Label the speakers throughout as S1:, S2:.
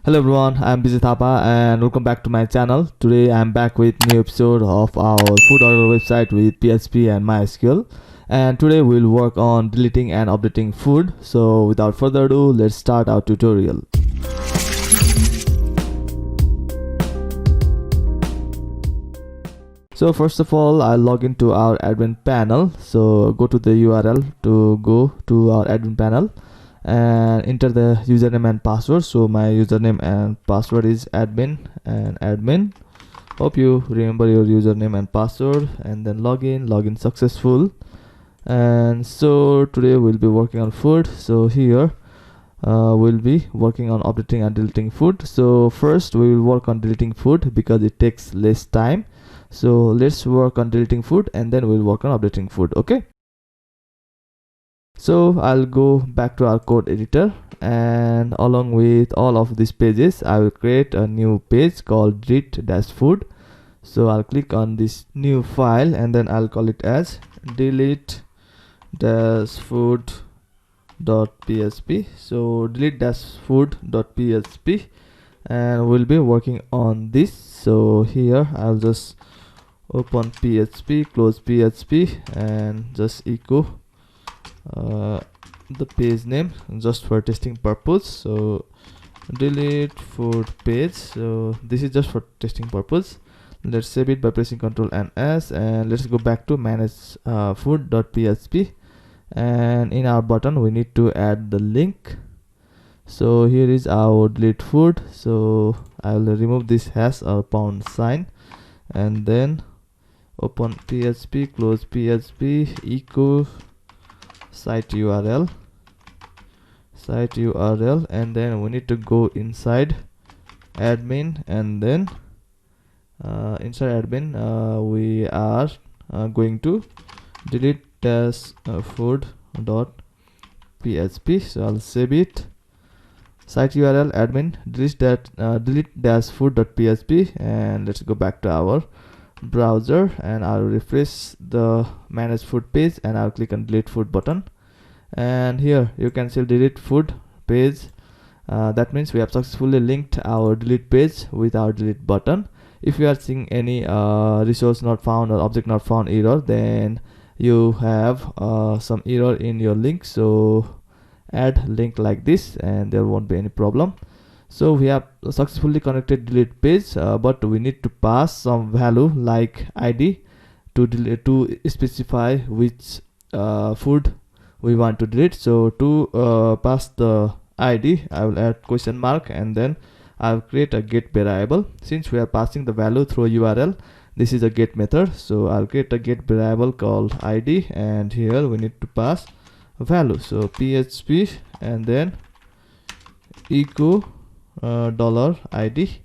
S1: Hello everyone, I am Vijay Thapa and welcome back to my channel. Today I am back with new episode of our food order website with PHP and MySQL. And today we'll work on deleting and updating food. So without further ado, let's start our tutorial. So first of all, I'll log into our admin panel. So go to the URL to go to our admin panel and enter the username and password. So my username and password is admin and admin. Hope you remember your username and password, and then login successful. And so today we'll be working on food. So here we'll be working on updating and deleting food. So first we will work on deleting food because it takes less time. So let's work on deleting food and then we'll work on updating food. Okay, so I'll go back to our code editor, and along with all of these pages I will create a new page called delete-food. So I'll click on this new file and then I'll call it as delete-food.php. so delete-food.php, and we'll be working on this. So here I'll just open PHP, close PHP, and just echo the page name just for testing purpose. So delete food page. So this is just for testing purpose. Let's save it by pressing Ctrl and S, and let's go back to manage food.php, and in our button we need to add the link. So here is our delete food. So I will remove this hash or pound sign, and then open PHP, close PHP, echo site URL, and then we need to go inside admin, and then inside admin we are going to delete food.php. so I'll save it. Site URL admin delete-food.php, and let's go back to our browser, and I'll refresh the manage food page, and I'll click on delete food button, and here you can see delete food page. That means we have successfully linked our delete page with our delete button. If you are seeing any resource not found or object not found error, then you have some error in your link. So add link like this and there won't be any problem. So we have successfully connected delete page, but we need to pass some value like id to specify which food we want to delete. So to pass the id, I will add question mark, and then I'll create a get variable. Since we are passing the value through URL, this is a get method. So I'll create a get variable called id, and here we need to pass a value. So php and then echo $id.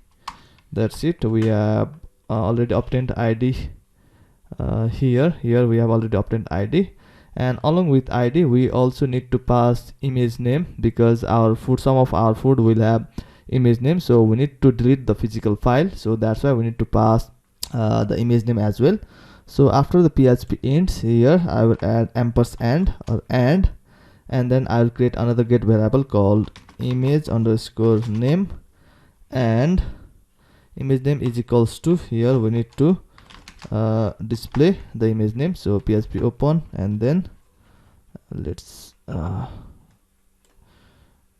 S1: That's it. We have already obtained id. Here we have already obtained id, and along with id we also need to pass image name, because our food, some of our food will have image name. So we need to delete the physical file, so that's why we need to pass the image name as well. So after the php ends, here I will add ampersand or and then I will create another get variable called image underscore name, and image name is equals to, here we need to display the image name. So php open, and then let's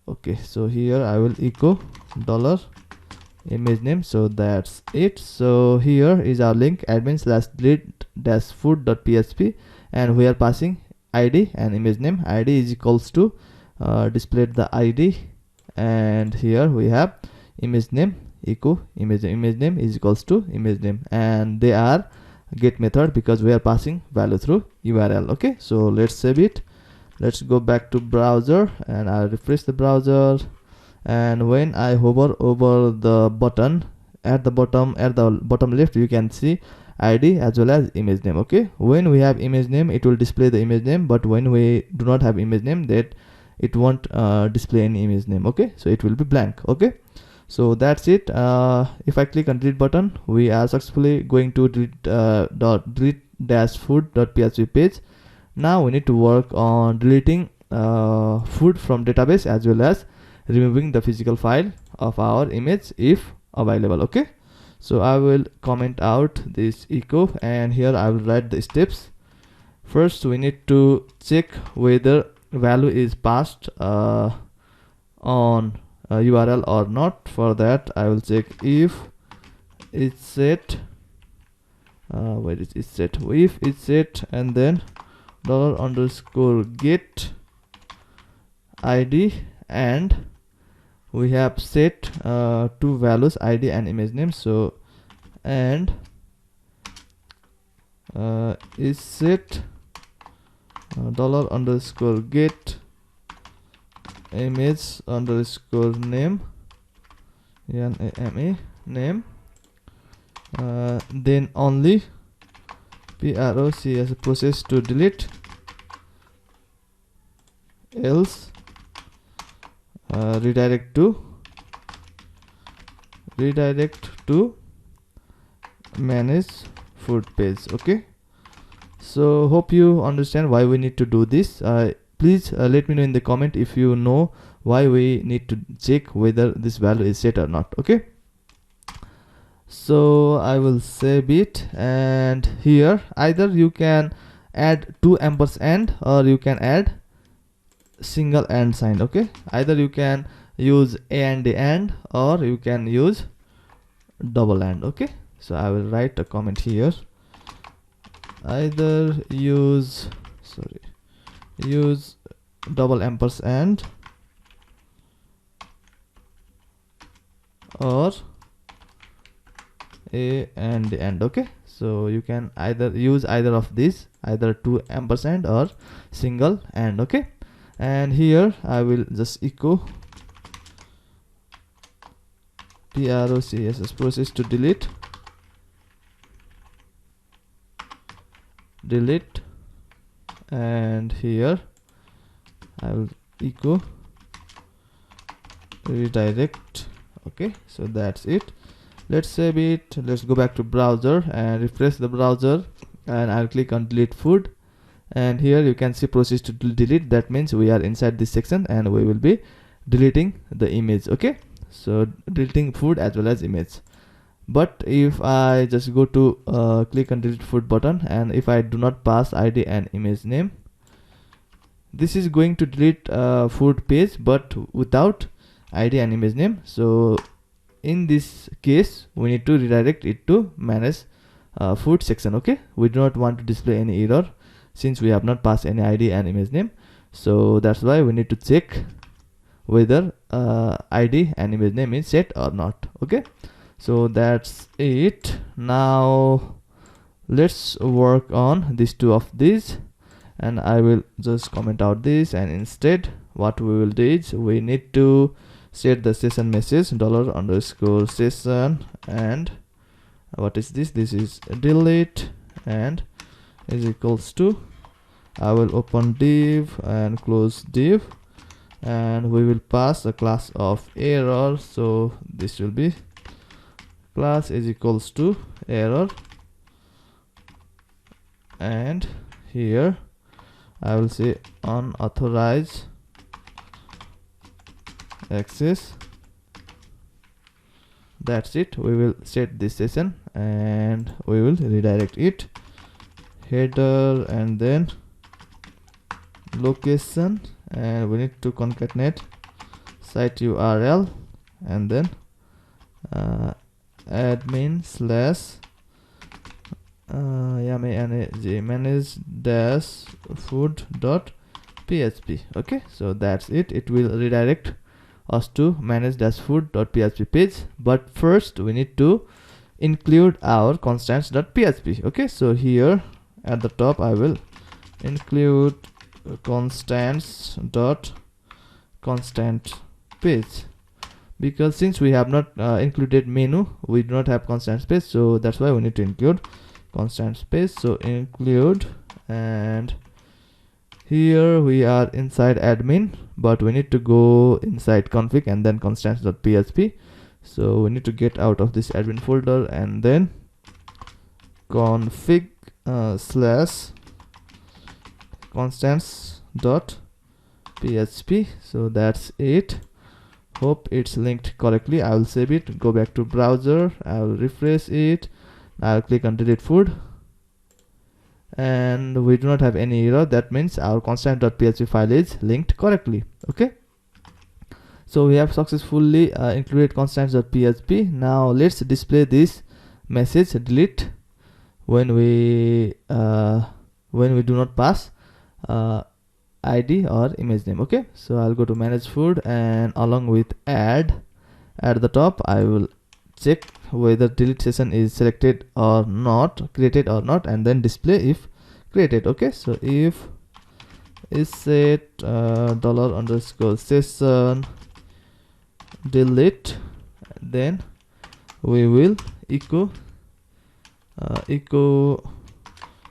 S1: okay, so here I will echo $image name. So that's it. So here is our link admin/delete-food.php, and we are passing id and image name. Id is equals to displayed the id, and here we have image name echo image name is equals to image name, and they are get method because we are passing value through URL. Okay, so let's save it. Let's go back to browser, and I'll refresh the browser, and when I hover over the button at the bottom left, you can see id as well as image name. Okay, when we have image name, it will display the image name, but when we do not have image name, that it won't display any image name. Okay, so it will be blank. Okay, so that's it. If I click on delete button, we are successfully going to delete-food.php page. Now we need to work on deleting food from database as well as removing the physical file of our image if available. Okay, so I will comment out this echo, and here I will write the steps. First, we need to check whether value is passed on URL or not. For that, I will check if it's set. Where is it set? If it's set, and then $_get ID, and we have set two values, ID and image name. So and is set $_get image_name, name, then only process to delete, else redirect to manage food page. Okay, so hope you understand why we need to do this. Please let me know in the comment if you know why we need to check whether this value is set or not. Okay, so I will save it, and here either you can add two ampersand or you can add single and sign. Okay, either you can use and or you can use double and. Okay, so I will write a comment here, either use double ampersand or and. Okay, so you can either use either of these, either two ampersand or single and. Okay, and here I will just echo process to delete, and here I will echo redirect. Okay, so that's it. Let's save it. Let's go back to browser and refresh the browser, and I'll click on delete food, and here you can see process to delete. That means we are inside this section and we will be deleting the image. Okay, so deleting food as well as image. But if I just go to click on delete food button, and if I do not pass ID and image name, this is going to delete food page but without ID and image name. So in this case we need to redirect it to manage food section. Okay, we do not want to display any error since we have not passed any ID and image name. So that's why we need to check whether ID and image name is set or not. Okay, so that's it. Now let's work on these two of these, and I will just comment out this, and instead what we will do is we need to set the session message $_session, and what is this? This is delete, and is equals to, I will open div and close div, and we will pass a class of error. So this will be class is equals to error, and here I will say unauthorized access. That's it. We will set this session and we will redirect it, header and then location, and we need to concatenate site URL and then admin slash manage dash food dot php. Okay, so that's it. It will redirect us to manage dash food dot php page, but first we need to include our constants dot php. Okay, so here at the top I will include constants dot constant page, because since we have not included menu, we do not have constant space, so that's why we need to include constant space. So include, and here we are inside admin, but we need to go inside config and then constants.php. So we need to get out of this admin folder and then config slash constants.php. So that's it. Hope it's linked correctly. I will save it, go back to browser, I will refresh it, I'll click on delete food, and we do not have any error. That means our constant.php file is linked correctly. Okay, so we have successfully included constants.php. Now let's display this message delete when we do not pass id or image name. Okay, so I'll go to manage food, and along with add at the top I will check whether delete session is selected or not, created or not, and then display if created. Okay, so if is set $_session delete, then we will echo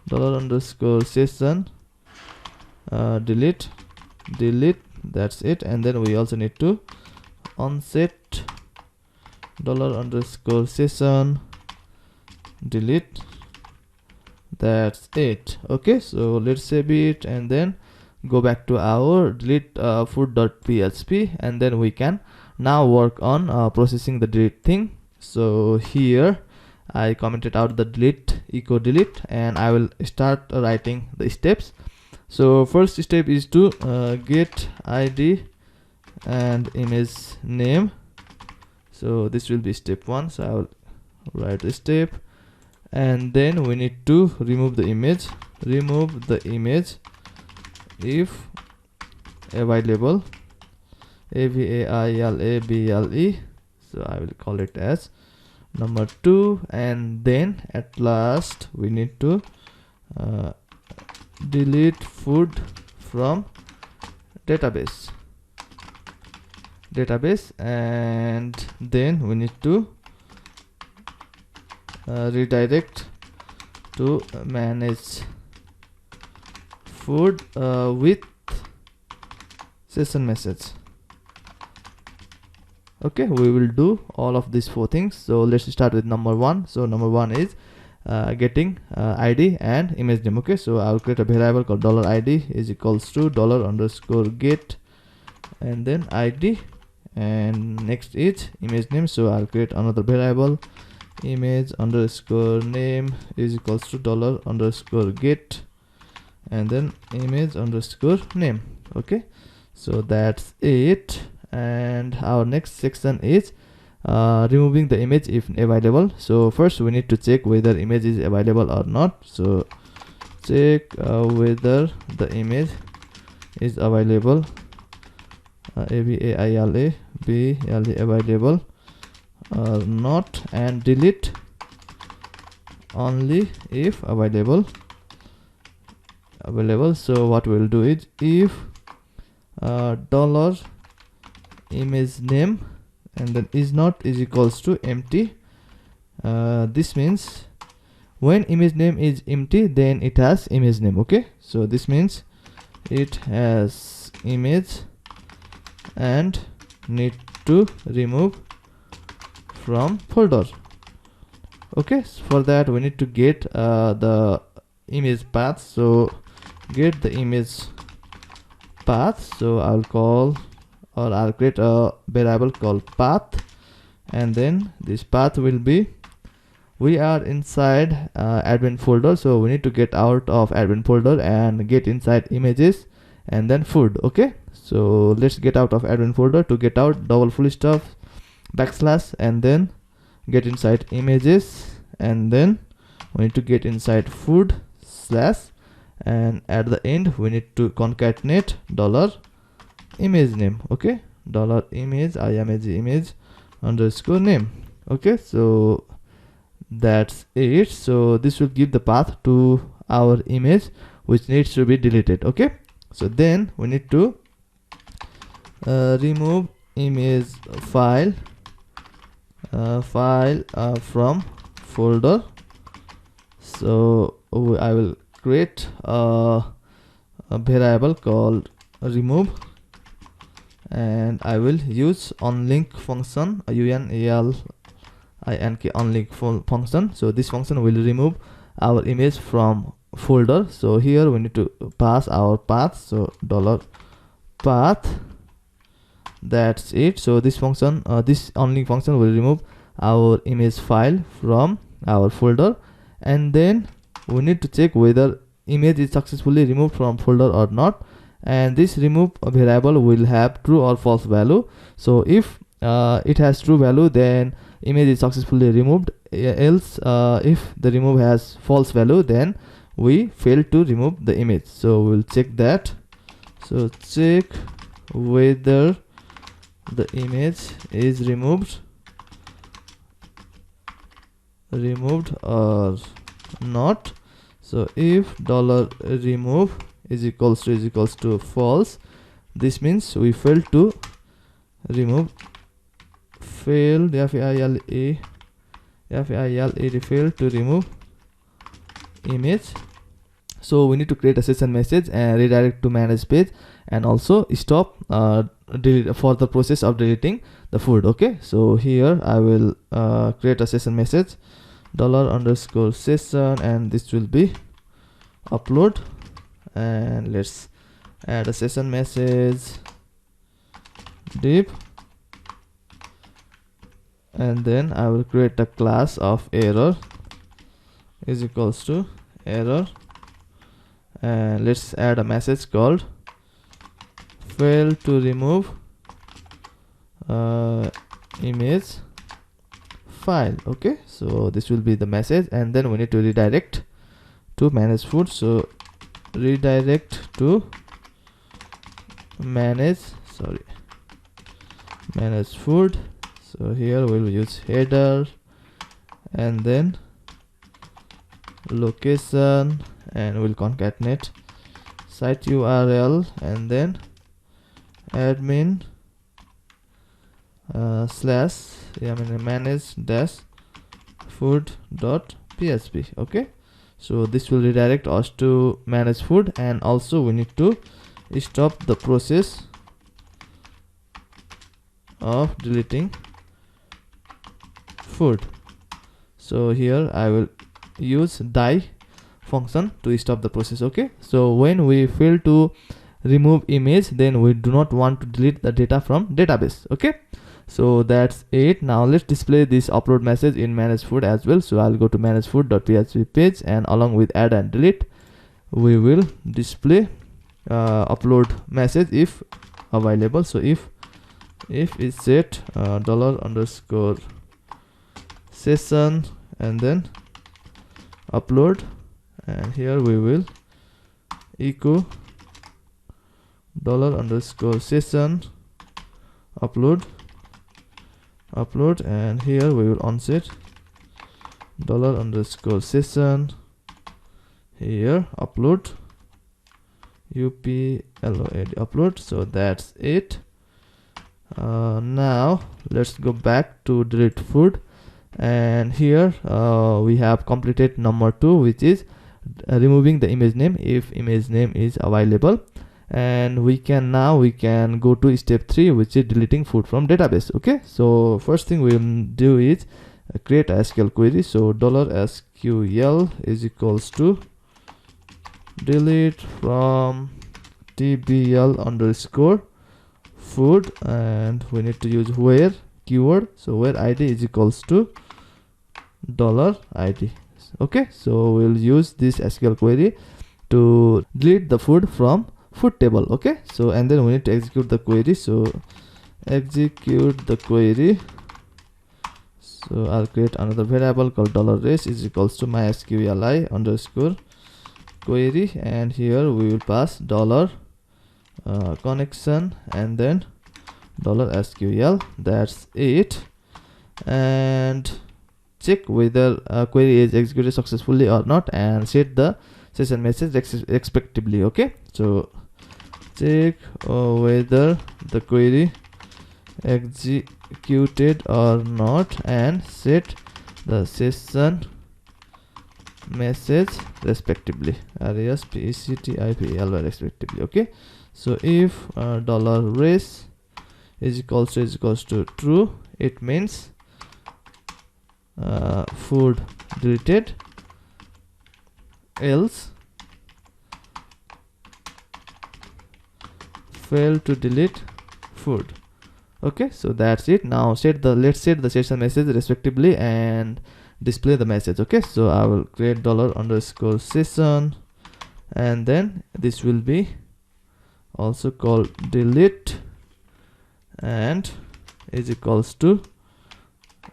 S1: $_session delete, that's it. And then we also need to onset $_session delete, that's it. Okay, so let's save it and then go back to our delete food.php, and then we can now work on processing the delete thing. So here I commented out the delete, echo delete, and I will start writing the steps. So first step is to get id and image name. So this will be step 1. So I will write the step, and then we need to remove the image. Remove the image if available, available. So I will call it as number 2, and then at last we need to delete food from database, and then we need to redirect to manage food with session message. Okay, we will do all of these 4 things. So let's start with number 1. So number 1 is getting id and image name. Okay, so I'll create a variable called $id is equals to $_get and then id, and next is image name. So I'll create another variable image_name is equals to $_get and then image_name. Okay, so that's it. And our next section is removing the image if available. So first we need to check whether image is available or not. So check whether the image is available, available or not, and delete only if available. So what we'll do is if $image name and then is not is equals to empty. This means when image name is empty, then it has image name. Okay, so this means it has image and need to remove from folder. Okay, so for that we need to get the image path. So get the image path. So I'll create a variable called path, and then this path will be, we are inside admin folder, so we need to get out of admin folder and get inside images and then food. Okay, so let's get out of admin folder. To get out, $\, and then get inside images, and then we need to get inside food / and at the end we need to concatenate $image name. Okay, $image image_name. Okay, so that's it. So this will give the path to our image which needs to be deleted. Okay, so then we need to remove image file from folder. So I will create a variable called remove, and I will use onLink function, unlink onLink function. So this function will remove our image from folder. So here we need to pass our path. So $path that's it. So this function, this only function will remove our image file from our folder, and then we need to check whether image is successfully removed from folder or not, and this remove variable will have true or false value. So if it has true value, then image is successfully removed, else if the remove has false value, then we fail to remove the image. So we'll check that. So check whether the image is removed or not. So if $remove is equals to false, this means we failed to remove, failed to remove image. So we need to create a session message and redirect to manage page, and also stop for the process of deleting the food. Okay, so here I will create a session message $_session, and this will be upload, and let's add a session message div, and then I will create a class of error is equals to error, and let's add a message called fail to remove image file. Okay, so this will be the message, and then we need to redirect to manage food. So redirect to manage food. So here we'll use header, and then location, and we'll concatenate site URL, and then admin manage dash food.php. okay, so this will redirect us to manage food, and also we need to stop the process of deleting food. So here I will use die function to stop the process. Okay, so when we fail to remove image, then we do not want to delete the data from database. Okay, so that's it. Now let's display this upload message in manage food as well. So I'll go to manage food.php page, and along with add and delete, we will display upload message if available. So if is set $_session, and then upload, and here we will echo $_session upload, and here we will onset $_session here upload upload. So that's it. Now let's go back to delete food, and here we have completed number 2, which is removing the image name if image name is available, and we can go to step 3, which is deleting food from database. Okay, so first thing we'll do is create a SQL query. So $SQL is equals to delete from tbl_food, and we need to use where keyword. So where id is equals to $id. Okay, so we'll use this SQL query to delete the food from food table. Okay, so and then we need to execute the query. So execute the query. So I'll create another variable called $res is equals to mysqli_query, and here we will pass $connection, and then $SQL. That's it. And check whether query is executed successfully or not, and set the session message respectively. Okay, so check whether the query executed or not, and set the session message respectively, alias PECTIPLY respectively. Okay, so if $res is equals to true, it means food deleted, else fail to delete food. Okay, so that's it. Now let's set the session message respectively and display the message. Okay, so I will create $_session, and then this will be also called delete and is equals to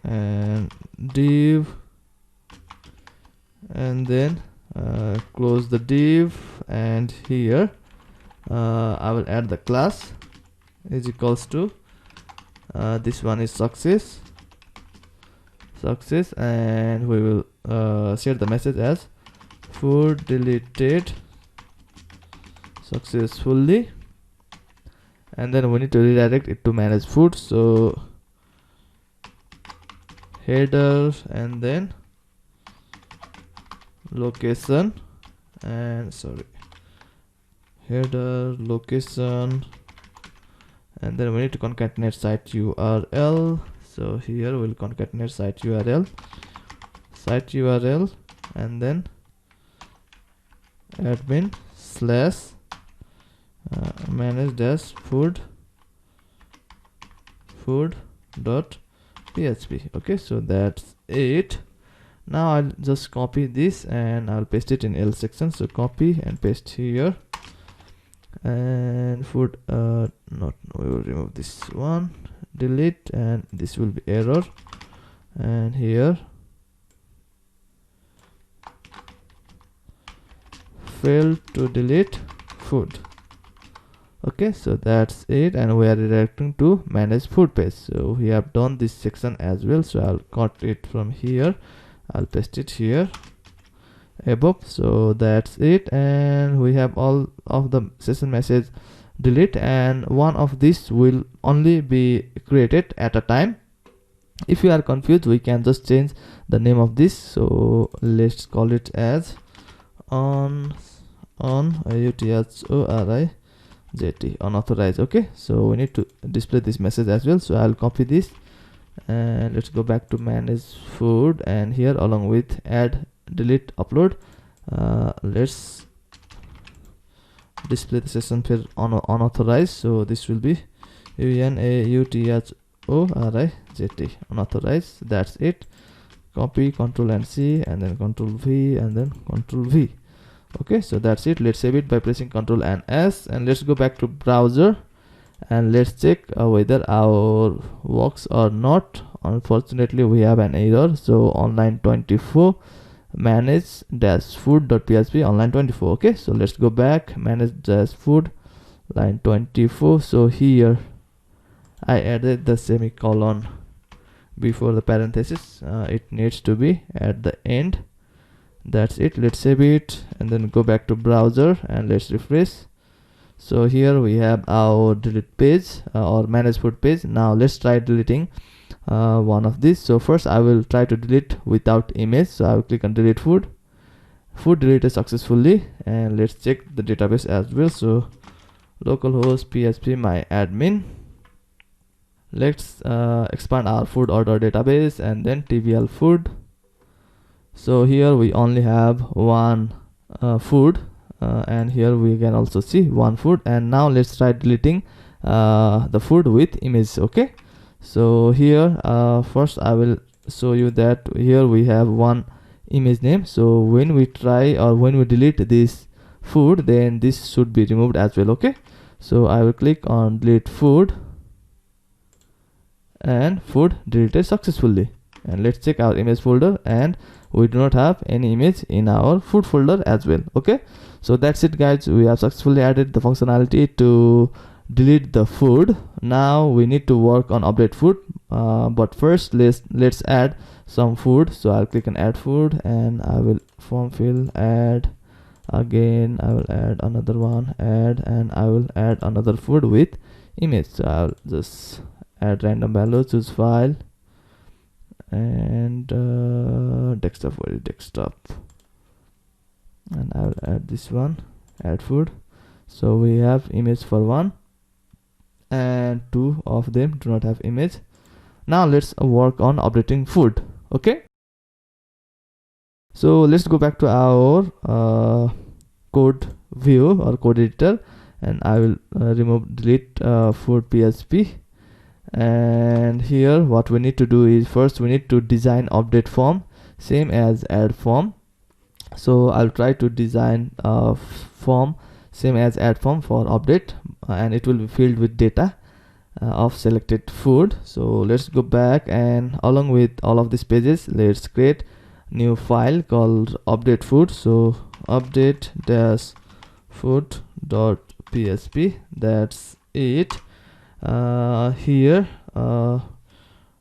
S1: and div, and then close the div, and here I will add the class is equals to this one is success, and we will set the message as food deleted successfully, and then we need to redirect it to manage food. So header and then location, and header location, and then we need to concatenate site URL. So here we'll concatenate site URL, and then admin slash manage dash food dot php. Okay, so that's it. Now I'll just copy this and I'll paste it in else section. So copy and paste here, and food not we will remove this one, delete, and this will be error, and here failed to delete food. Okay, so that's it, and we are redirecting to manage food page. So we have done this section as well, so I'll cut it from here, I'll paste it here above. So that's it, and we have all of the session message delete, and one of these will only be created at a time. If you are confused, we can just change the name of this. So let's call it as on unauthorized. Okay, so we need to display this message as well. So I'll copy this, and let's go back to manage food, and here along with add delete upload, let's display the session field unauthorized. So this will be unauthorized, unauthorized. That's it. Copy, Control and C, and then Control V, and then Control V. Okay, so that's it. Let's save it by pressing Control and S, and let's go back to browser, and let's check whether our works or not. Unfortunately, we have an error. So on line 24, manage dash food.php on line 24. Okay, so let's go back, manage dash food line 24. So here I added the semicolon before the parenthesis. It needs to be at the end. That's it. Let's save it and then go back to browser and let's refresh. So here we have our delete page or manage food page. Now let's try deleting one of these. So first I will try to delete without image. So I will click on delete food deleted successfully, and let's check the database as well. So localhost PHP my admin. Let's expand our food order database and then TVL food. So here we only have one food, and here we can also see one food. And now let's try deleting the food with image. Okay, so here first I will show you that here we have one image name. So when we try or when we delete this food, then this should be removed as well. Okay, so I will click on delete food, and food deleted successfully. And let's check our image folder, and we do not have any image in our food folder as well. Okay, so that's it guys, we have successfully added the functionality to delete the food. Now we need to work on update food, but first let's add some food. So I'll click on add food, and I will form fill add again. I will add another one, add, and I will add another food with image. So I'll just add random value, choose file, and desktop, where is desktop, and I will add this one, add food. So we have image for one, and two of them do not have image. Now let's work on updating food. Okay, so let's go back to our code view or code editor, and I will remove delete food PHP, And here what we need to do is, first we need to design update form same as add form. So I'll try to design a form same as add form for update, and it will be filled with data of selected food. So let's go back, and along with all of these pages, let's create new file called update food. So update dash food dot php, that's it. Here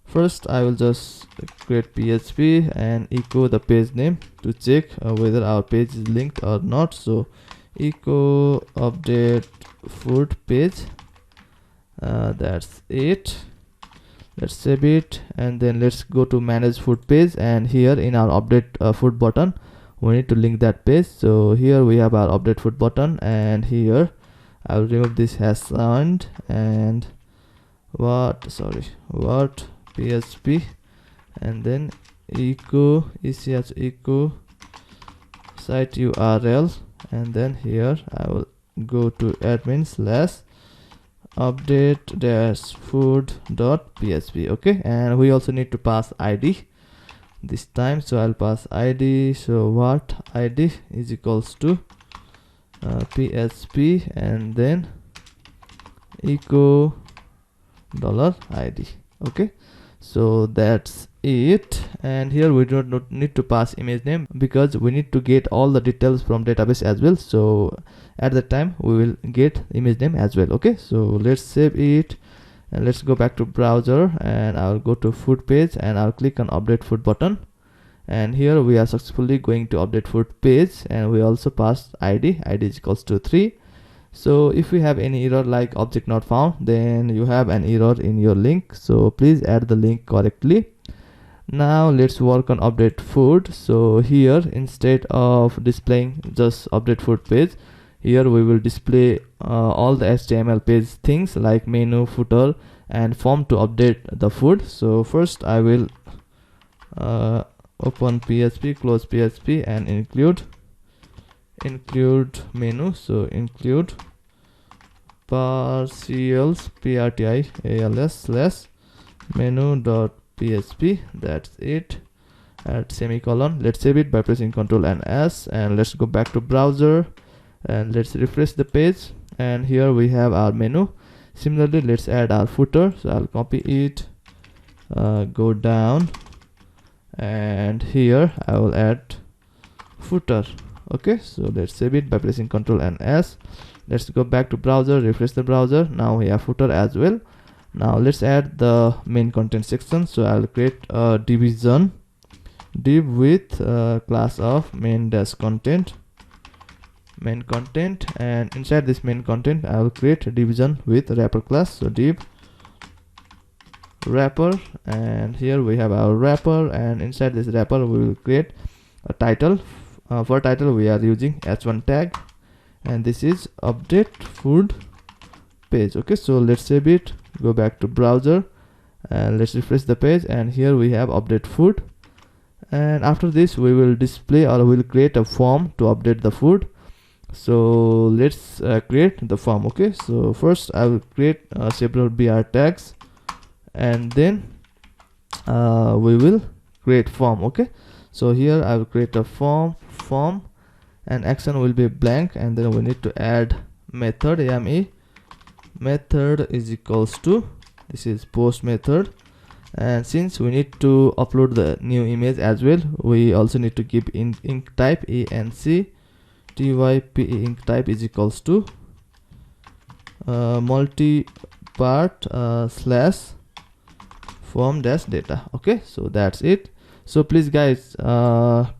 S1: first I will just create PHP and echo the page name to check whether our page is linked or not. So echo update food page, that's it. Let's save it, and then let's go to manage food page, and here in our update food button we need to link that page. So here we have our update food button, and here I will remove this hash sound and what PHP, and then echo echo site URL, and then here I will go to admin slash update dash food dot php. Okay, and we also need to pass ID this time, so I'll pass ID. So what ID is equals to php and then echo $id. Okay, so that's it. And here we do not need to pass image name because we need to get all the details from database as well. So at that time we will get image name as well. Okay, so let's save it, and let's go back to browser, and I'll go to food page, and I'll click on update food button, and here we are successfully going to update food page, and we also passed ID is equals to 3. So if we have any error like object not found, then you have an error in your link, so please add the link correctly. Now let's work on update food. So here, instead of displaying just update food page, here we will display all the HTML page things like menu, footer and form to update the food. So first I will open PHP, close PHP, and include menu. So include partials partials slash menu dot php, that's it, at semicolon. Let's save it by pressing Ctrl and S, and let's go back to browser, and let's refresh the page, and here we have our menu. Similarly, let's add our footer. So I'll copy it, go down, and here I will add footer. Okay, so let's save it by pressing Ctrl and S. Let's go back to browser, refresh the browser. Now we have footer as well. Now let's add the main content section. So I'll create a division div with class of main dash content, and inside this main content I will create a division with wrapper class. So div wrapper, and here we have our wrapper, and inside this wrapper we will create a title. For title we are using h1 tag, and this is update food page. Okay, so let's save it, go back to browser, and let's refresh the page, and here we have update food. And after this we will display, or we'll create a form to update the food. So let's create the form. Okay, so first I will create several br tags, and then we will create form. Okay, so here I will create a form, and action will be blank, and then we need to add method ame. Method is equals to, this is post method, and since we need to upload the new image as well, we also need to give ink type enc type ink type is equals to multi-part slash form dash data. Okay, so that's it. So please guys,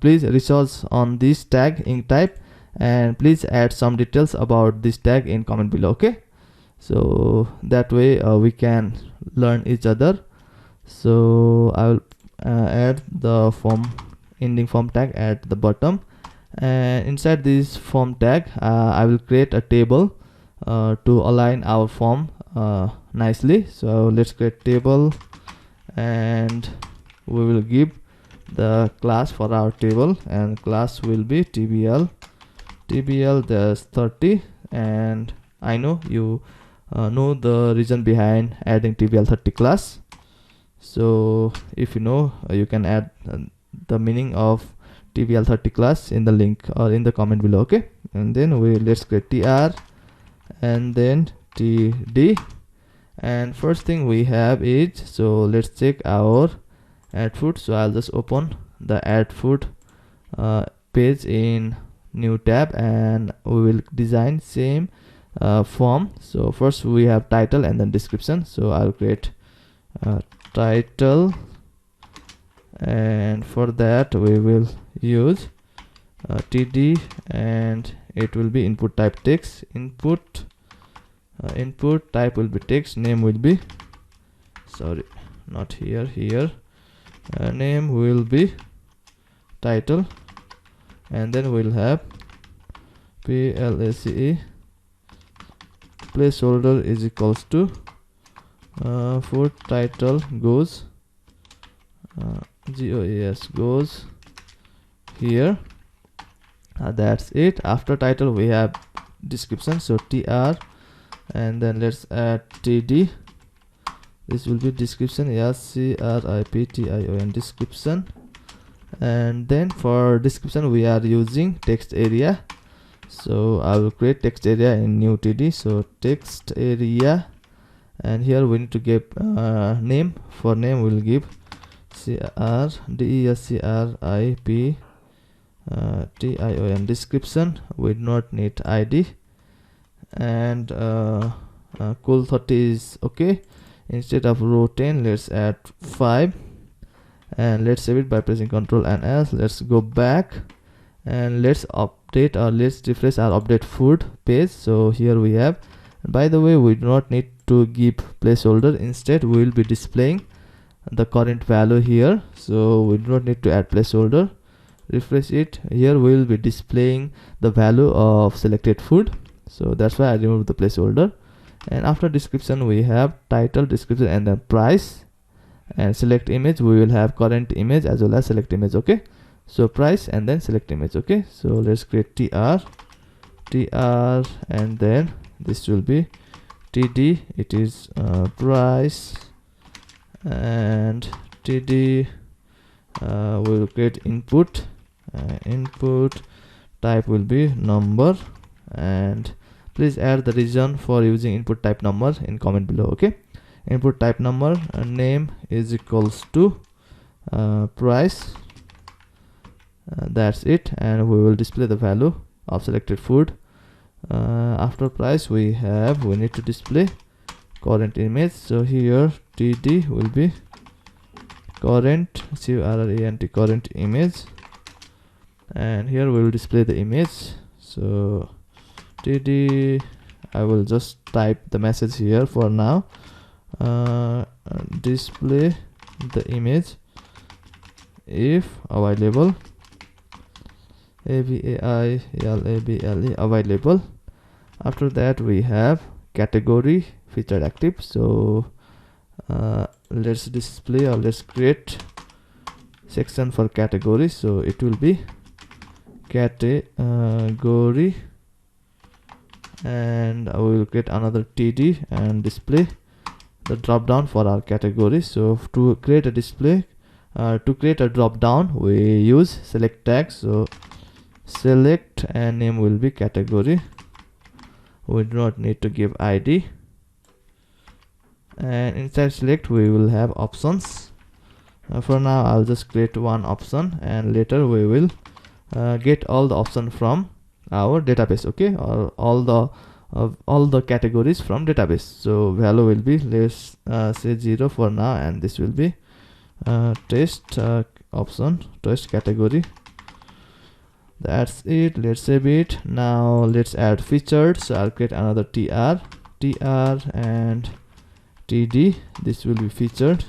S1: please research on this tag ink type, and please add some details about this tag in comment below. Okay, so that way we can learn each other. So I will add the form ending form tag at the bottom, and inside this form tag I will create a table to align our form nicely. So let's create table, and we will give the class for our table, and class will be tbl there's 30, and I know you know the reason behind adding TVL30 class. So if you know, you can add the meaning of TVL30 class in the link or in the comment below. Okay, and then let's create tr and then td. And first thing we have is, so let's check our add food. So I'll just open the add food page in new tab, and we will design same form. So first we have title and then description. So I'll create title, and for that we will use td, and it will be input type text. Input type will be text, name will be, sorry, not here, name will be title, and then we'll have place placeholder is equals to food title goes goes here. That's it. After title we have description, so tr, and then let's add td. This will be description, scription description. And then for description we are using text area, so I will create text area in new td. So text area, and here we need to give name. For name we'll give description. Description, we do not need id, and cool 30 is okay. Instead of row 10, let's add 5, and let's save it by pressing Ctrl and S. Let's go back and let's update, or let's refresh our update food page. So here we have, by the way, we do not need to give placeholder. Instead we will be displaying the current value here, so we do not need to add placeholder. Refresh it. Here we will be displaying the value of selected food, so that's why I removed the placeholder. And after description we have title, description, and then price. And select image, we will have current image as well as select image. Okay, so price and then select image. Okay, so let's create tr, and then this will be td, it is price, and td we will create input. Input type will be number, and please add the reason for using input type number in comment below. Okay, input type number, name is equals to price. That's it, and we will display the value of selected food. After price we need to display current image, so here td will be current, current image, and here we will display the image. So td, I will just type the message here for now, display the image if available, available. After that we have category featured active. So let's display, or let's create section for category. So it will be category, and I will create another td and display the drop down for our category. So to create a display, to create a drop down we use select tag. So select, and name will be category, we do not need to give id. And inside select we will have options. For now I'll just create one option, and later we will get all the options from our database. Okay, or all the categories from database. So value will be, let's say 0 for now, and this will be test option, test category. That's it. Let's save it. Now let's add featured. So I'll create another tr and td. This will be featured,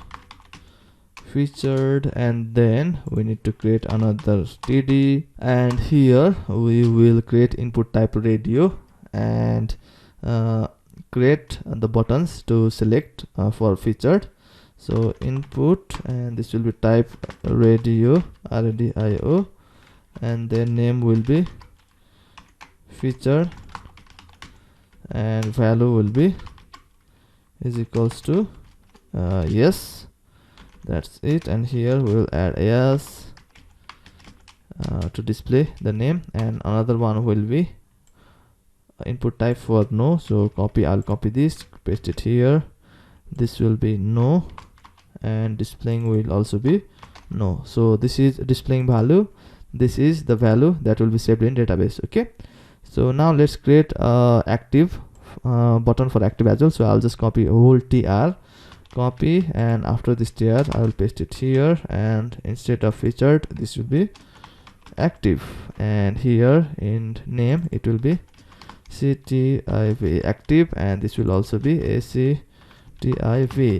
S1: and then we need to create another td, and here we will create input type radio, and create the buttons to select for featured. So input, and this will be type radio, RADIO, and then name will be featured, and value will be is equals to yes, that's it. And here we will add yes to display the name, and another one will be input type for no. So I'll copy this, paste it here. This will be no, and displaying will also be no. So this is displaying value, this is the value that will be saved in database. Okay, so now let's create a active button for active as well. So I'll just copy whole tr, copy, and after this tr I will paste it here, and instead of featured this will be active, and here in name it will be ctiv active, and this will also be activ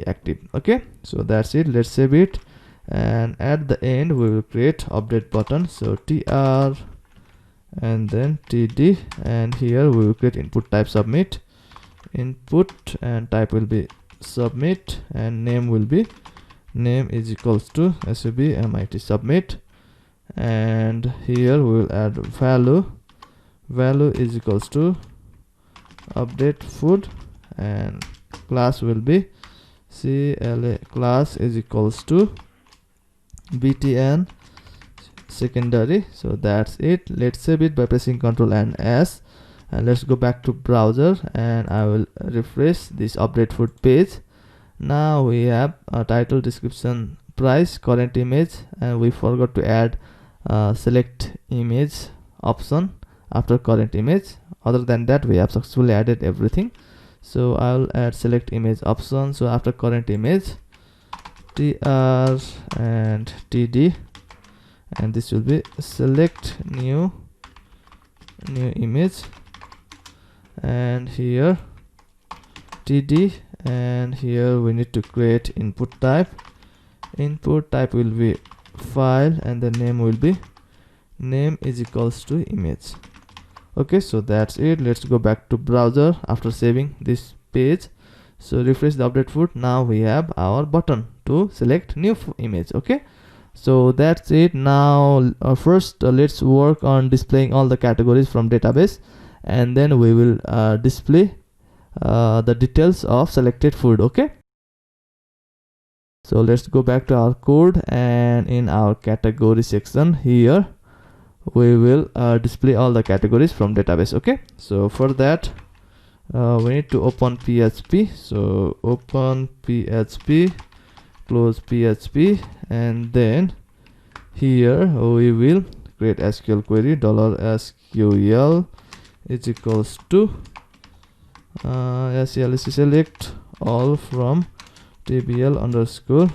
S1: active. Okay, so that's it. Let's save it, and at the end we will create update button. So tr and then td, and here we will create input type submit, input and type will be submit, and name will be name is equals to submit submit, and here we will add value is equals to update food, and class will be cla class is equals to btn secondary. So that's it. Let's save it by pressing Ctrl and S, and let's go back to browser, and I will refresh this update food page. Now we have a title, description, price, current image, and we forgot to add select image option after current image. Other than that, we have successfully added everything. So I will add select image option. So after current image, tr and td, and this will be select new image, and here td, and here we need to create input type. Input type will be file, and the name will be name is equals to image. Okay, so that's it. Let's go back to browser after saving this page. So refresh the update food. Now we have our button to select new image. Okay, so that's it. Now first let's work on displaying all the categories from database, and then we will display the details of selected food. Okay, so let's go back to our code, and in our category section here we will display all the categories from database. Okay, so for that we need to open PHP. So open PHP, close PHP, and then here we will create SQL query $SQL is equals to select all from tbl underscore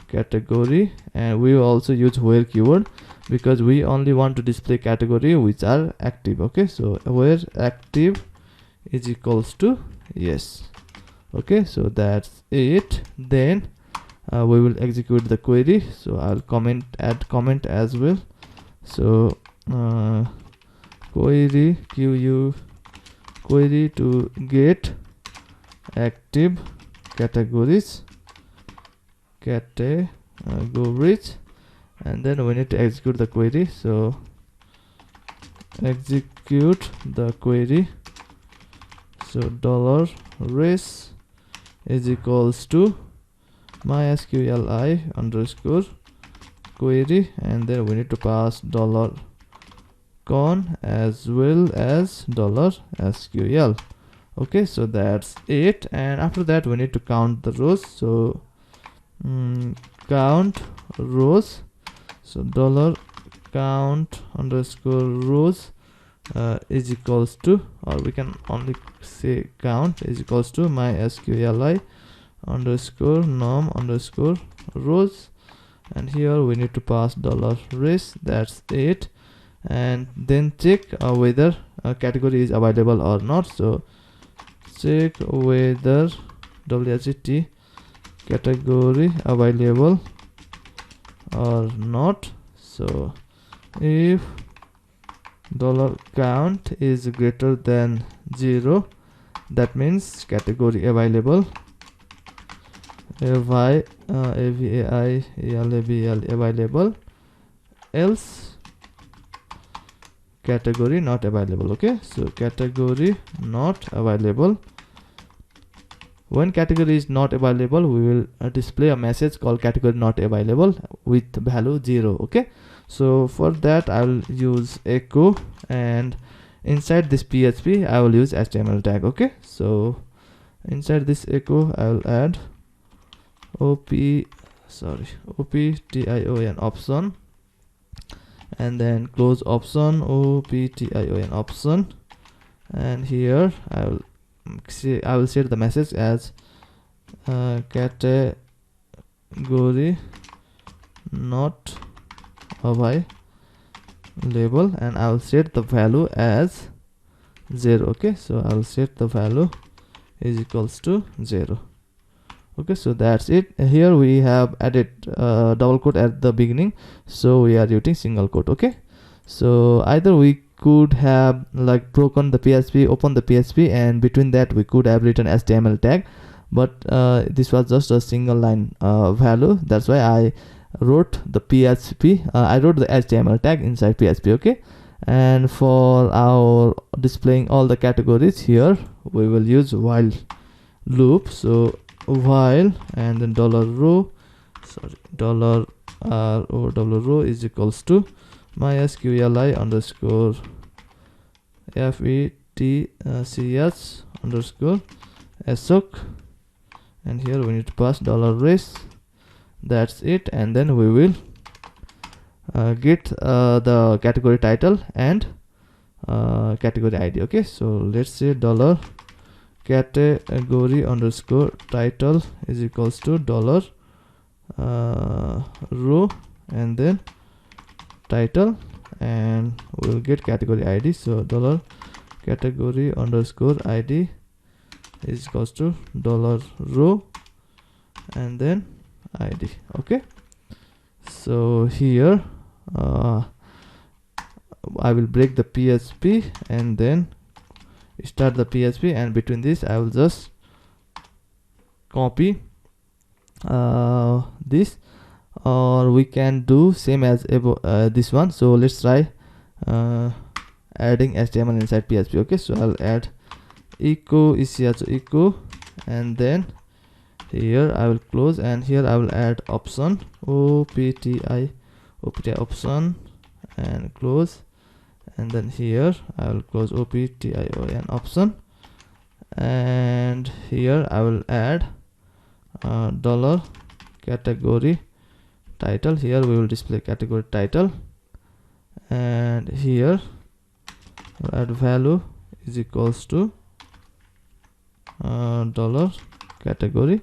S1: category, and we will also use where keyword because we only want to display category which are active. Okay, so where active is equals to yes. Okay, so that's it. Then we will execute the query. So I'll add comment as well. So query to get active categories, and then we need to execute the query. So execute the query. So $res is equals to MySQL underscore query, and then we need to pass $con as well as $SQL. Okay, so that's it. And after that we need to count the rows. So count rows. So $count underscore rows is equals to, or we can only say count is equals to MySQL underscore num underscore rows, and here we need to pass $res. That's it. And then check whether a category is available or not. So check whether WHT category available or not. So if $count is greater than 0, that means category available. Available, else category not available. Okay, so category not available, When category is not available, we will display a message called category not available with value 0. Okay, so for that I will use echo, and inside this PHP I will use HTML tag. Okay, so inside this echo I will add option option, and then close option option, and here I will set the message as category not available, and I will set the value as 0. Okay, so I will set the value is equals to 0. Okay, so that's it. Here we have added double quote at the beginning, so we are using single quote. Okay, so either we could have like broken the PHP, open the PHP, and between that we could have written HTML tag, but this was just a single line value. That's why I wrote the PHP, I wrote the HTML tag inside PHP. Okay, and for our displaying all the categories, here we will use while loop. So while, and then $row is equals to MySQL underscore FETCH underscore assoc, and here we need to pass $res. That's it, and then we will get the category title and category ID. Okay, so let's say $category underscore title is equals to $row and then title, and we'll get category ID. So $category underscore ID is equals to $row and then ID. Okay, so here I will break the PHP and then start the PHP, and between this I will just copy this, or we can do same as this one. So let's try adding HTML inside PHP. Okay, so I'll add echo echo, and then here I will close, and here I will add option opti option and close, and then here I will close option option, and here I will add $category title. Here we will display category title, and here we'll add value is equals to $category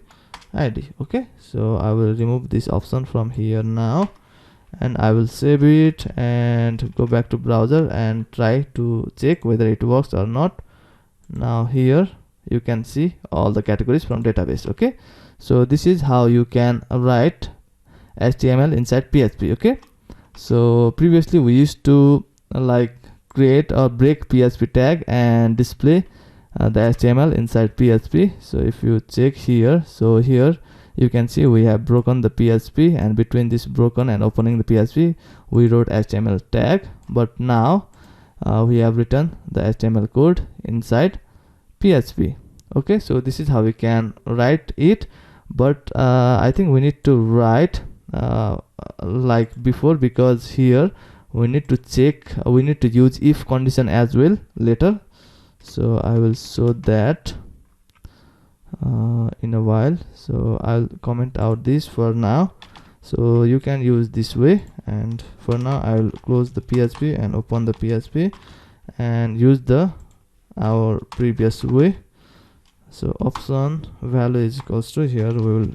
S1: ID. Okay, so I will remove this option from here now, and I will save it and go back to browser and try to check whether it works or not. Now here you can see all the categories from database. Okay, so this is how you can write HTML inside PHP. Okay, so previously we used to like create or break PHP tag and display the HTML inside PHP. So if you check here, so here you can see we have broken the PHP, and between this broken and opening the PHP we wrote HTML tag, but now we have written the HTML code inside PHP. Okay, so this is how we can write it, but I think we need to write like before, because here we need to check, we need to use if condition as well later. So I will show that in a while. So I'll comment out this for now, so you can use this way, and for now I will close the PHP and open the PHP and use our previous way. So option value is equals to, here we will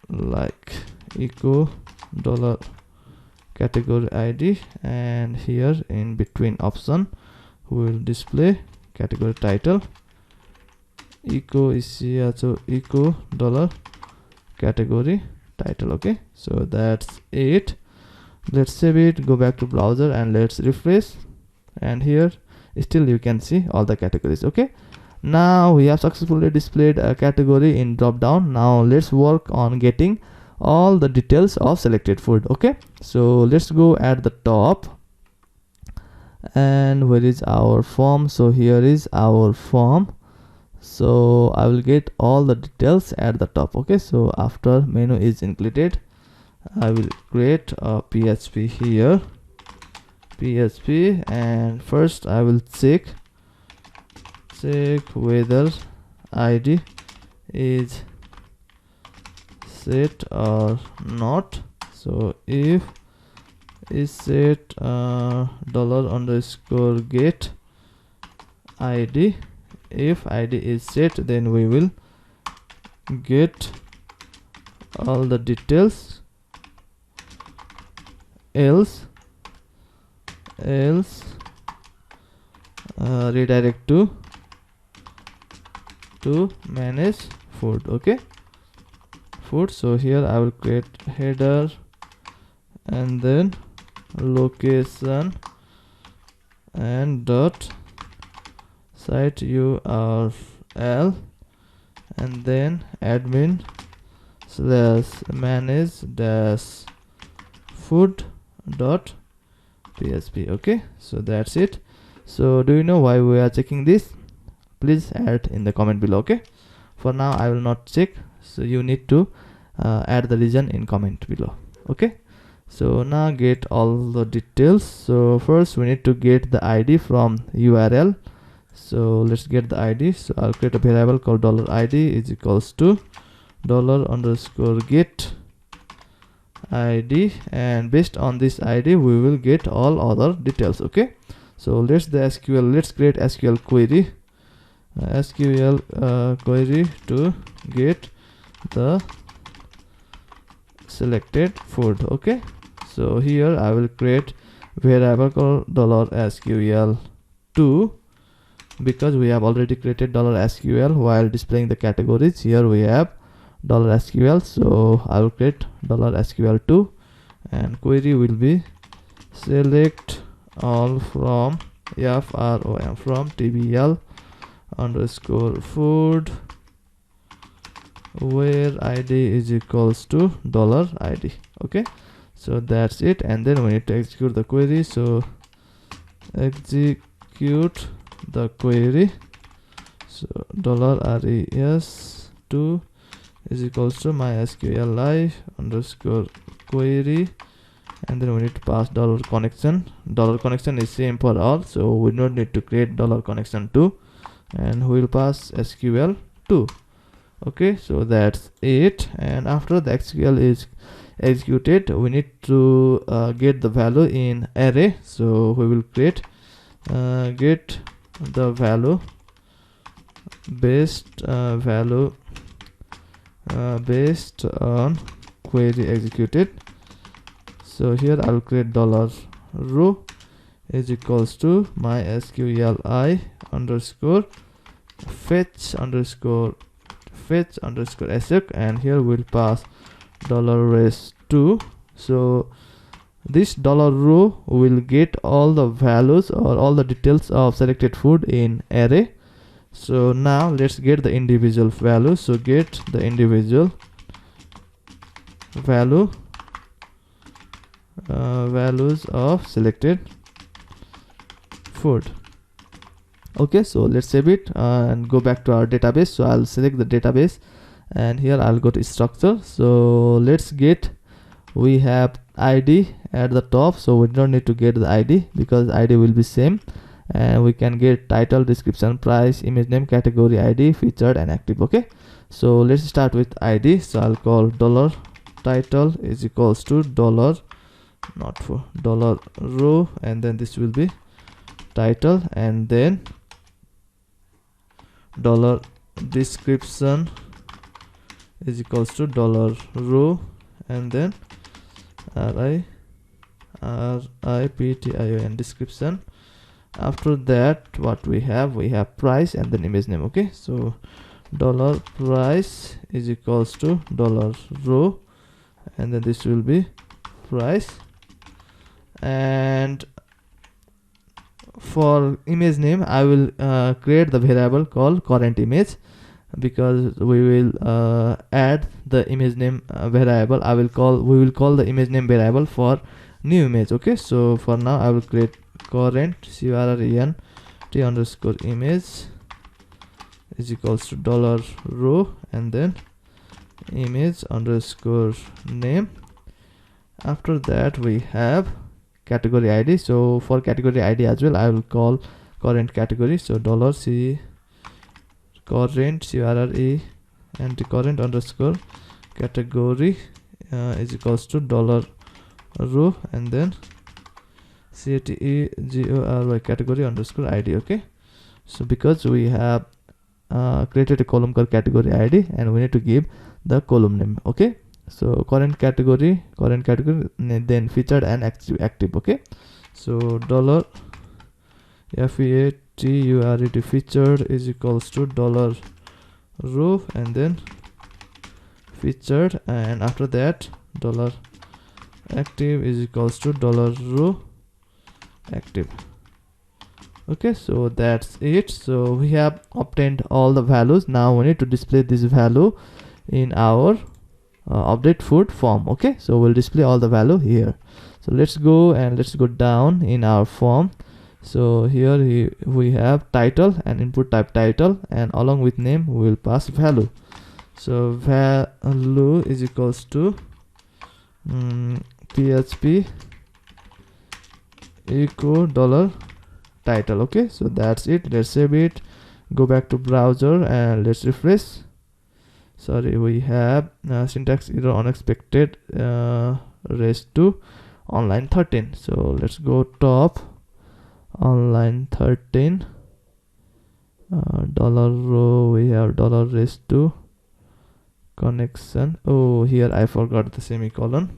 S1: like echo $category ID, and here in between option we will display category title echo echo $category title. Okay, so that's it. Let's save it, go back to browser, and let's refresh, and here still you can see all the categories. Okay, now we have successfully displayed a category in drop down. Now let's work on getting all the details of selected food. Okay, so let's go at the top, and where is our form? So here is our form. So I will get all the details at the top. Okay, so after menu is included, I will create a PHP here, PHP, and first I will check whether ID is set or not. So if is set dollar underscore get ID. If ID is set, then we will get all the details, else redirect to manage food. Okay, food. So here I will create header and then location and dot site URL and then admin / manage dash food dot php. Okay, so that's it. So do you know why we are checking this? Please add in the comment below. Okay, for now I will not check, so you need to add the reason in comment below. Okay, so now get all the details. So first we need to get the ID from URL. So let's get the ID. So I'll create a variable called $id is equals to $_get ID, and based on this ID we will get all other details. Okay, so let's create SQL query, query to get the selected food. Okay, so here I will create variable called $SQL2 because we have already created $SQL while displaying the categories. Here we have $SQL, so I will create $SQL2 and query will be select all from from tbl underscore food where id is equals to $id. Okay, so that's it, and then we need to execute the query. So execute the query. So $res2 is equals to mysqli underscore query, and then we need to pass $connection. $connection is same for all, so we don't need to create $connection2, and we will pass SQL2. Okay, so that's it. And after the SQL is executed, we need to get the value in array. So we will create get the value based based on query executed. So here I will create $row is equals to mysqli underscore fetch underscore asec, and here we'll pass $res2. So this $row will get all the values or all the details of selected food in array. So now let's get the individual value. So get the individual value values of selected food. Okay, so let's save it and go back to our database. So I'll select the database, and here I'll go to structure. So let's get, we have ID at the top, so we don't need to get the ID because ID will be same, and we can get title, description, price, image name, category ID, featured, and active. Okay, so let's start with ID. So I'll call $title is equals to $row, and then this will be title, and then $description is equals to $row, and then RIPTION description. After that, what we have price and then image name. Okay, so $price is equals to $row, and then this will be price. And for image name, I will create the variable called current image, because we will add the image name variable. We will call the image name variable for new image. Okay, so for now I will create current current underscore image is equals to dollar row, and then image underscore name. After that we have category ID. So for category ID as well, I will call current category. So dollar c current curre and the current underscore category is equals to dollar row, and then category category underscore ID. Okay, so because we have created a column called category ID, and we need to give the column name. Okay, so current category, then featured and active. Okay, so dollar featured featured is equals to dollar row, and then featured, and after that dollar active is equals to dollar row active. Okay, so that's it. So we have obtained all the values. Now we need to display this value in our update food form. Okay, so we'll display all the value here. So let's go down in our form. So here we have title and input type title, and along with name we will pass value. So value is equals to PHP echo dollar title. Okay, so that's it. Let's save it, go back to browser, and let's refresh. Sorry, we have syntax error unexpected raised to online 13. So let's go top online 13 dollar row, we have dollar raised to connection. Oh, here I forgot the semicolon,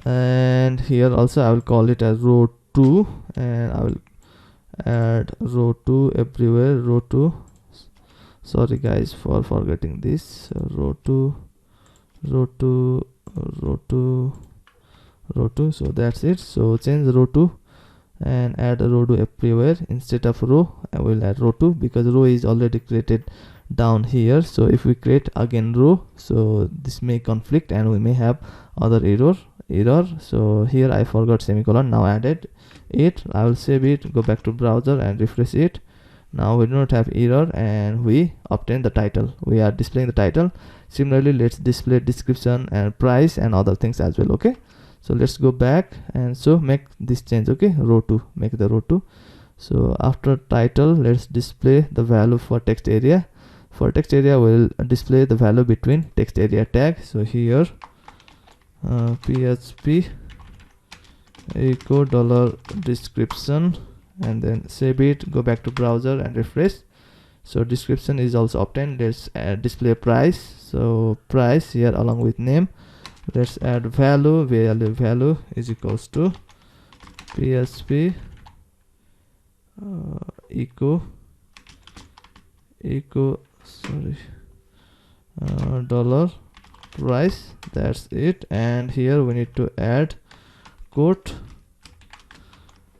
S1: and here also I will call it as row 2, and I will add row 2 everywhere. Row 2, sorry guys for forgetting this. Row 2, row 2, row 2, row 2. So that's it. So change row 2 and add a row 2 everywhere. Instead of row, I will add row 2 because row is already created down here. So if we create again row, so this may conflict and we may have other error. So here I forgot semicolon, now added it. I will save it, go back to browser and refresh it. Now we do not have error, and we obtain the title. We are displaying the title. Similarly, let's display description and price and other things as well. Okay, so let's go back and so make this change. Okay, row 2, make the row 2. So after title, let's display the value for text area. For text area, we'll display the value between text area tag. So here PHP echo dollar description, and then save it, go back to browser and refresh. So description is also obtained. Let's display price. So price here along with name. Let's add value is equals to PHP echo dollar price. That's it. And here we need to add quote.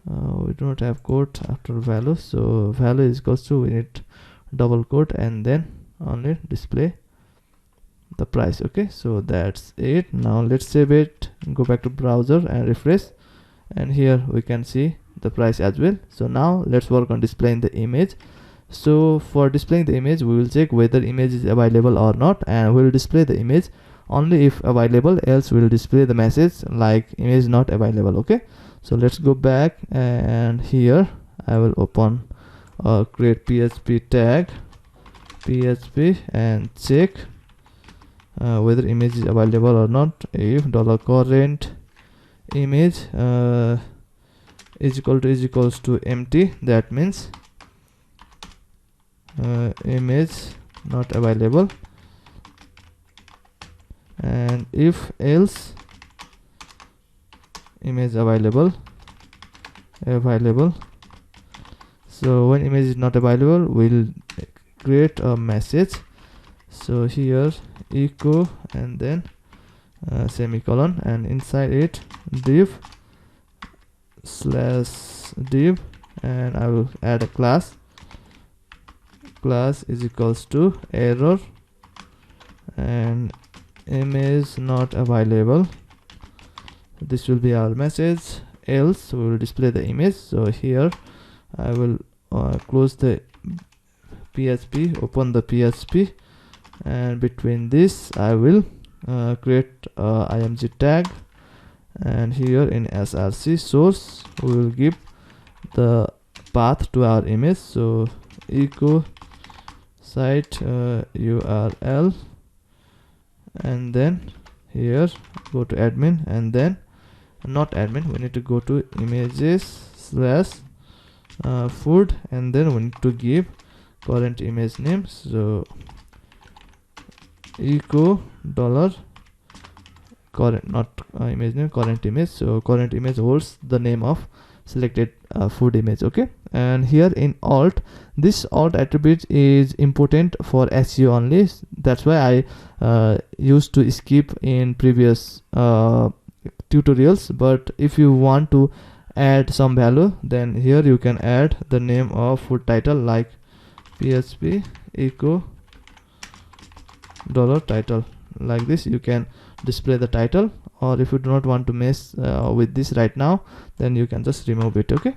S1: We do not have quote after value, so value is equals to, we need double quote and then only display the price. Okay, so that's it. Now let's save it, go back to browser and refresh, and here we can see the price as well. So now let's work on displaying the image. So for displaying the image, we will check whether image is available or not, and we will display the image only if available, else we will display the message like image not available. Okay, so let's go back, and here I will open create PHP tag PHP and check whether image is available or not. If $current image is equals to empty, that means image not available, and if else image available. So when image is not available, we'll create a message. So here echo and then semicolon, and inside it div /div, and I will add a class is equals to error and image not available. This will be our message, else we will display the image. So here I will close the PHP, open the PHP, and between this I will create img tag, and here in src source we will give the path to our image. So echo site url, and then here go to admin, and then not admin, we need to go to images slash food, and then we need to give current image name. So echo dollar current, not image name, current image. So current image holds the name of selected food image. Okay, and here in alt, this alt attribute is important for SEO only. That's why I used to skip in previous tutorials. But if you want to add some value, then here you can add the name of food title, like PHP echo dollar title. Like this you can display the title, or if you do not want to mess with this right now, then you can just remove it. Okay,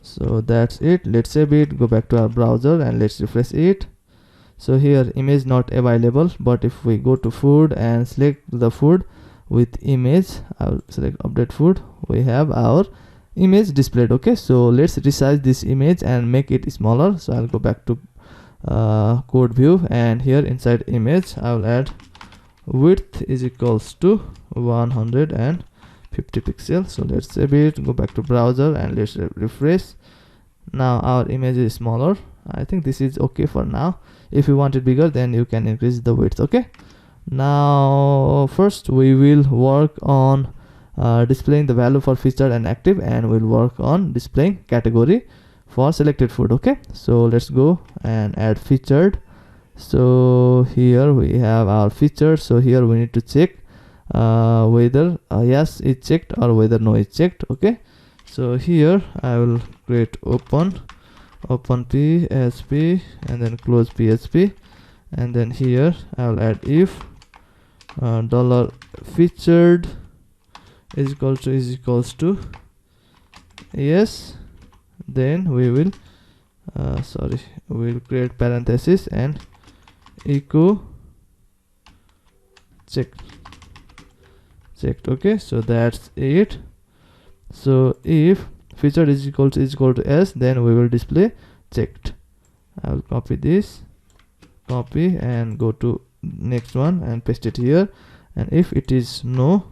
S1: so that's it. Let's save it, go back to our browser, and let's refresh it. So here image not available, but if we go to food and select the food with image, I'll select update food, we have our image displayed. Okay, so let's resize this image and make it smaller. So I'll go back to code view, and here inside image I will add width is equals to 150 pixels. So let's save it, go back to browser, and let's refresh. Now our image is smaller. I think this is okay for now. If you want it bigger, then you can increase the width. Okay, now first we will work on displaying the value for featured and active, and we'll work on displaying category for selected food. Okay, so let's go and add featured. So here we have our featured. So here we need to check whether yes is checked or whether no is checked. Okay, so here I will create open PHP and then close PHP, and then here I will add if dollar featured is equals to yes, then we will we will create parenthesis and echo checked. Okay, so that's it. So if featured is equal to s, then we will display checked. I will copy this, copy, and go to next one and paste it here. And if it is no,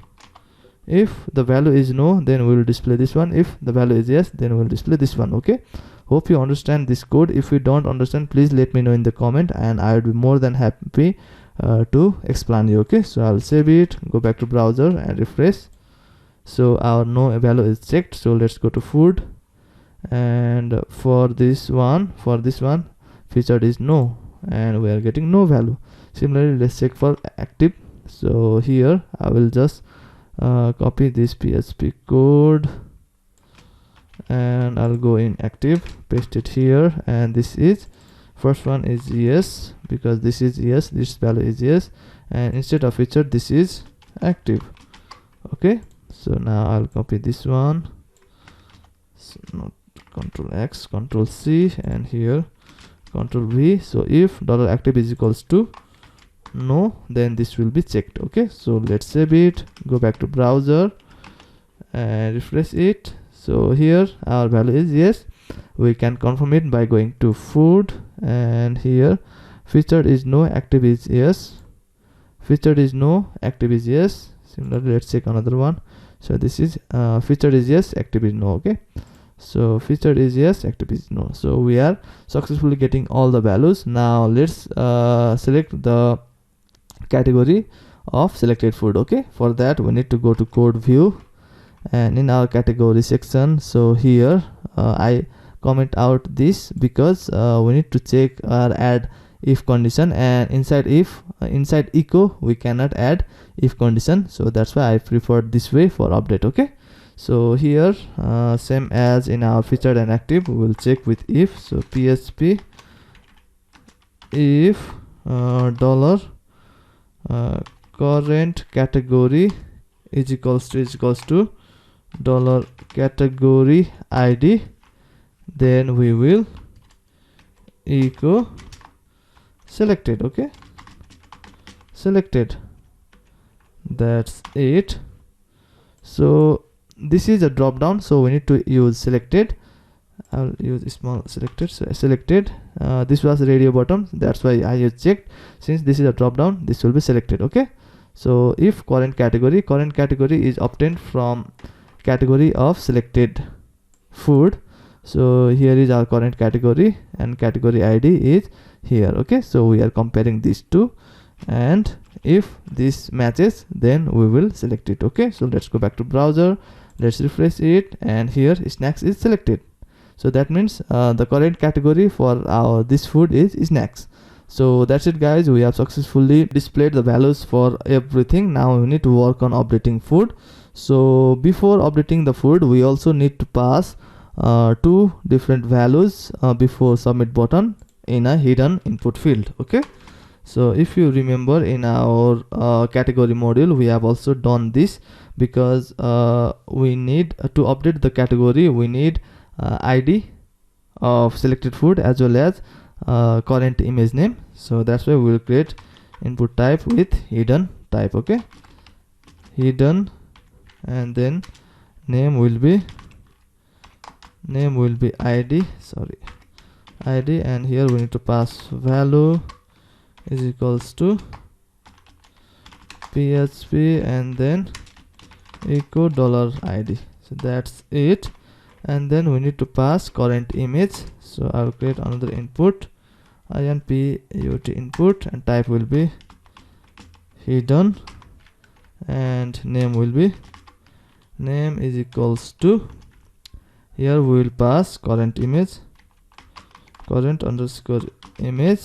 S1: if the value is no, then we will display this one. If the value is yes, then we will display this one. Okay, hope you understand this code. If you don't understand, please let me know in the comment, and I will be more than happy to explain you. Okay, so I'll save it, go back to browser and refresh. So our no value is checked. So let's go to food, and for this one featured is no, and we are getting no value. Similarly, let's check for active. So here I will just copy this PHP code, and I'll go in active, paste it here, and this is first one is yes, because this is yes, this value is yes, and instead of featured this is active. Okay, so now I'll copy this one, so not Control X, Control C, and here Control V. So if $active is equals to no, then this will be checked. Okay, so let's save it, go back to browser and refresh it. So here our value is yes. We can confirm it by going to food, and here featured is no, active is yes. Featured is no, active is yes. Similarly, let's check another one. So this is featured is yes, active is no. Okay, so featured is yes, active is no. So we are successfully getting all the values. Now let's select the category of selected food. Okay, for that we need to go to code view, and in our category section, so here I comment out this because we need to check or add if condition, and inside echo we cannot add if condition. So that's why I preferred this way for update. Okay, so here same as in our featured and active, we will check with if. So PHP if dollar current category is equals to dollar category ID, then we will echo selected. Okay, selected, that's it. So this is a drop down, so we need to use selected. I'll use small selected. So selected, this was radio button, that's why I use checked. Since this is a drop down, this will be selected. Okay, so if current category is obtained from category of selected food, so here is our current category and category ID is here. Okay, so we are comparing these two, and if this matches, then we will select it. Okay, so let's go back to browser, let's refresh it, and here snacks is selected. So that means the current category for our this food is snacks. So that's it guys, we have successfully displayed the values for everything. Now we need to work on updating food. So before updating the food, we also need to pass two different values before submit button in a hidden input field. Okay, so if you remember in our category module, we have also done this, because we need to update the category, we need ID of selected food as well as current image name. So that's why we will create input type with hidden type. Okay, hidden, and then name will be ID, ID, and here we need to pass value is equals to PHP and then echo $ID. So that's it, and then we need to pass current image. So I'll create another input, input input, and type will be hidden, and name will be name is equals to, here we will pass current image, current underscore image,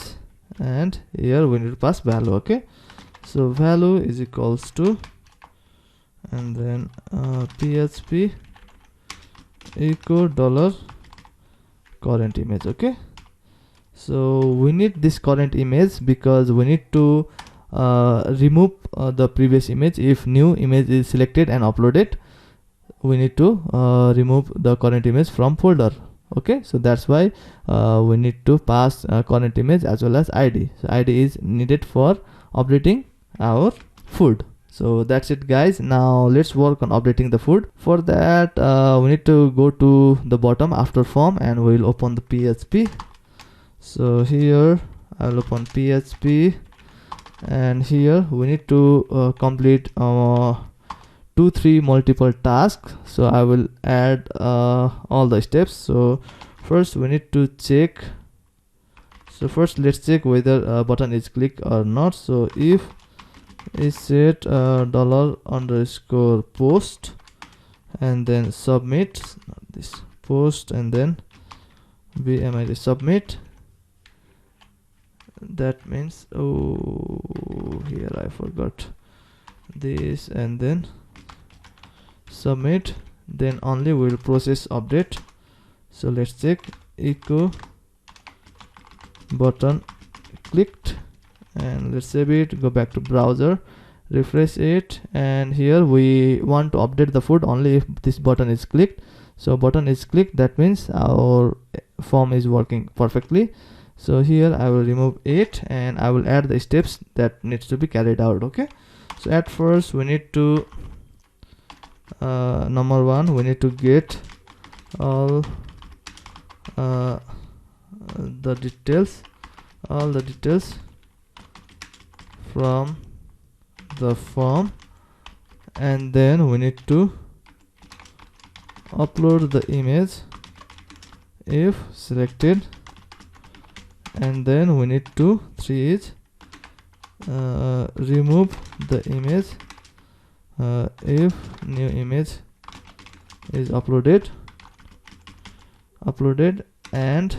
S1: and here we need to pass value. Okay, so value is equals to, and then PHP echo $current image. Okay, so we need this current image because we need to remove the previous image. If new image is selected and uploaded, we need to remove the current image from folder. Okay, so that's why we need to pass current image as well as ID. So ID is needed for updating our food. So that's it guys, now let's work on updating the food. For that we need to go to the bottom after form, and we'll open the PHP. So here I'll open PHP, and here we need to complete 2-3 multiple tasks. So I will add all the steps. So first we need to check, so first let's check whether a button is clicked or not. So if is set $_post and then submit, this post and then bmid submit, that means, oh here I forgot this, and then submit, then only will process update. So let's check echo button clicked, and let's save it, go back to browser, refresh it, and here we want to update the food only if this button is clicked. So button is clicked, that means our form is working perfectly. So here I will remove it, and I will add the steps that needs to be carried out. Okay, so at first we need to number one, we need to get all the details from the form, and then we need to upload the image if selected, and then we need to remove the image if new image is uploaded, and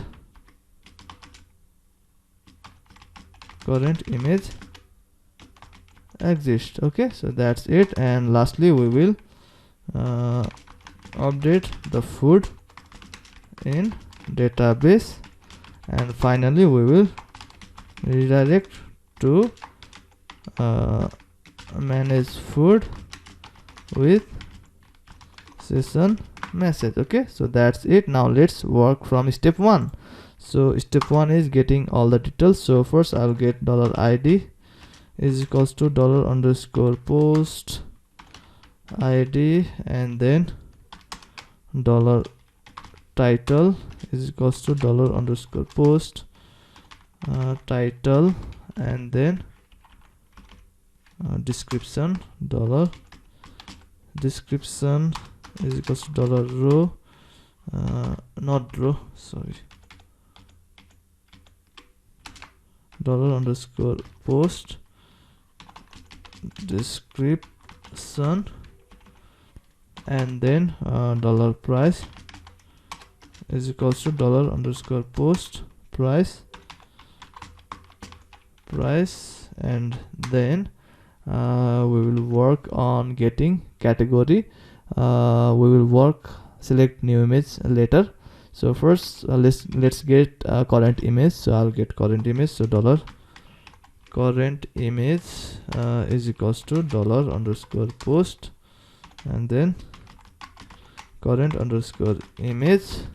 S1: current image exists. Okay, so that's it, and lastly we will update the food in database, and finally we will redirect to manage food with session message. Okay, so that's it. Now let's work from step 1. So step 1 is getting all the details. So first I'll get $id is equals to $_post id, and then $title is equals to $_post title, and then description description is equals to $row not row, sorry, $_post description, and then $price is equals to $_post price, and then we will work on getting category. We will select new image later. So first let's get current image. So I'll get current image. So $current image is equals to $_post, and then current_image,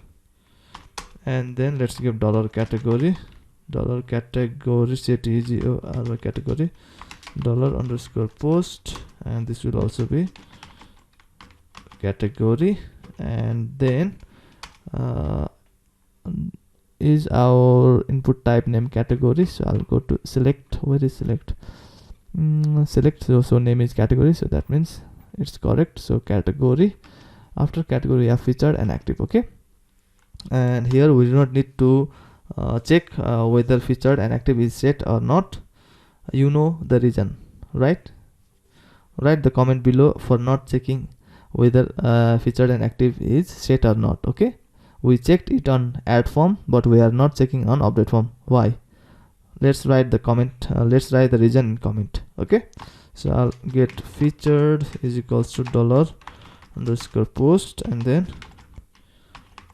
S1: and then let's give $category set easy category $_post, and this will also be category, and then is our input type name category. So I'll go to select. Where is select? Select. So name is category, so that means it's correct. So category, after category we have featured and active. Okay, and here we do not need to check whether featured and active is set or not. You know the reason, right? Write the comment below for not checking whether featured and active is set or not. Okay, we checked it on add form, but we are not checking on update form. Why? Let's write the comment. Let's write the reason in comment. Okay, so I'll get featured is equals to $_post, and then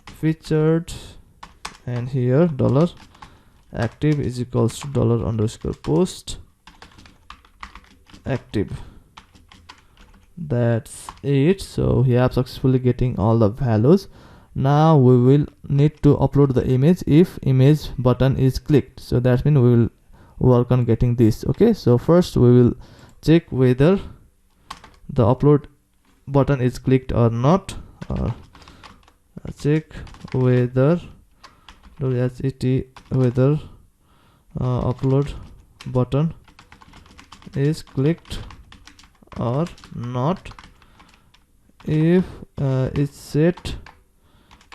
S1: featured, and here $active is equals to $_post active. That's it. So we have successfully getting all the values. Now we will need to upload the image if image button is clicked. So that means we will work on getting this. Okay, so first we will check whether the upload button is clicked or not, or check whether whether upload button is clicked or not. If it's set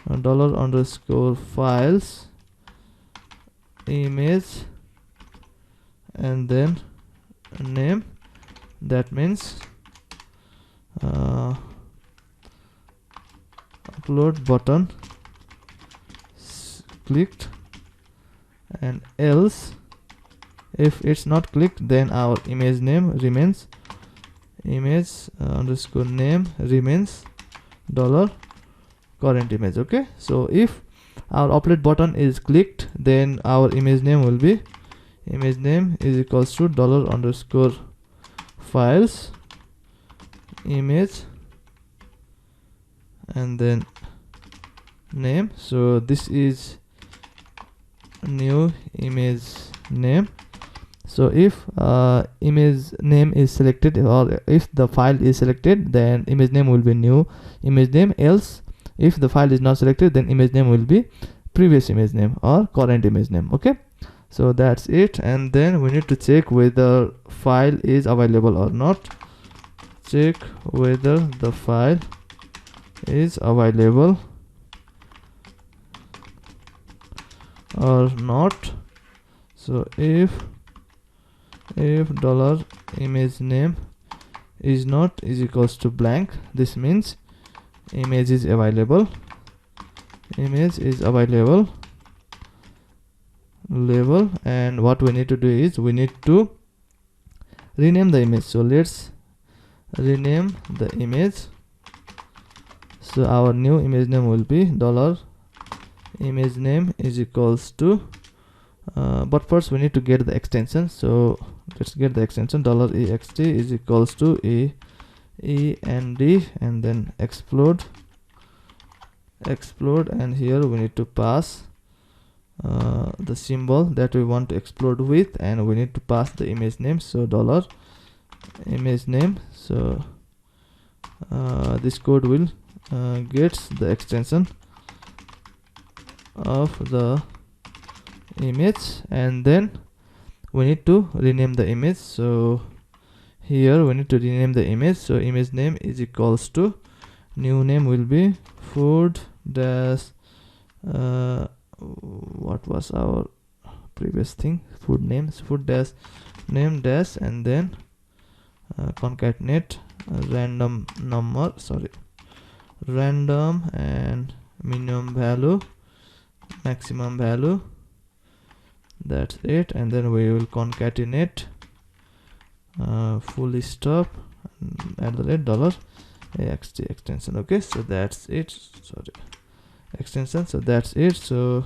S1: $_files image and then name, that means upload button clicked, and else if it's not clicked, then our image name remains image_name remains $current image. Okay, so if our upload button is clicked, then our image name will be image name is equals to $_files image and then name. So this is new image name. So if image name is selected, or if the file is selected, then image name will be new image name. Else if the file is not selected, then image name will be previous image name or current image name. Okay, so that's it. And then we need to check whether file is available or not. Check whether the file is available or not. So if $image name is not is equals to blank, this means image is available. Image is available label, and what we need to do is we need to rename the image. So let's rename the image. So our new image name will be $image name is equals to but first we need to get the extension. So let's get the extension. $ext is equals to end, and then explode, and here we need to pass the symbol that we want to explode with, and we need to pass the image name. So dollar image name. So this code will gets the extension of the image, and then we need to rename the image. So here we need to rename the image. So image name is equals to, new name will be food dash what was our previous thing, food names, food dash name dash, and then concatenate random number, random and minimum value, maximum value. That's it. And then we will concatenate full stop at the rate dollar axt extension. Okay, so that's it. Extension. So that's it. So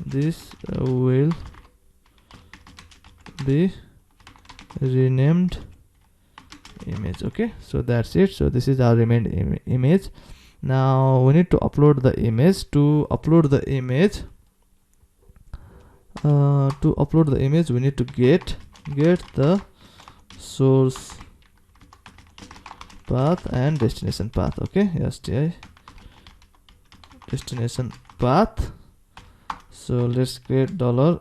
S1: this will be renamed image. Okay, so that's it. So this is our renamed image. Now we need to upload the image. To upload the image, we need to get the source path and destination path. Okay, sti destination path. So let's create dollar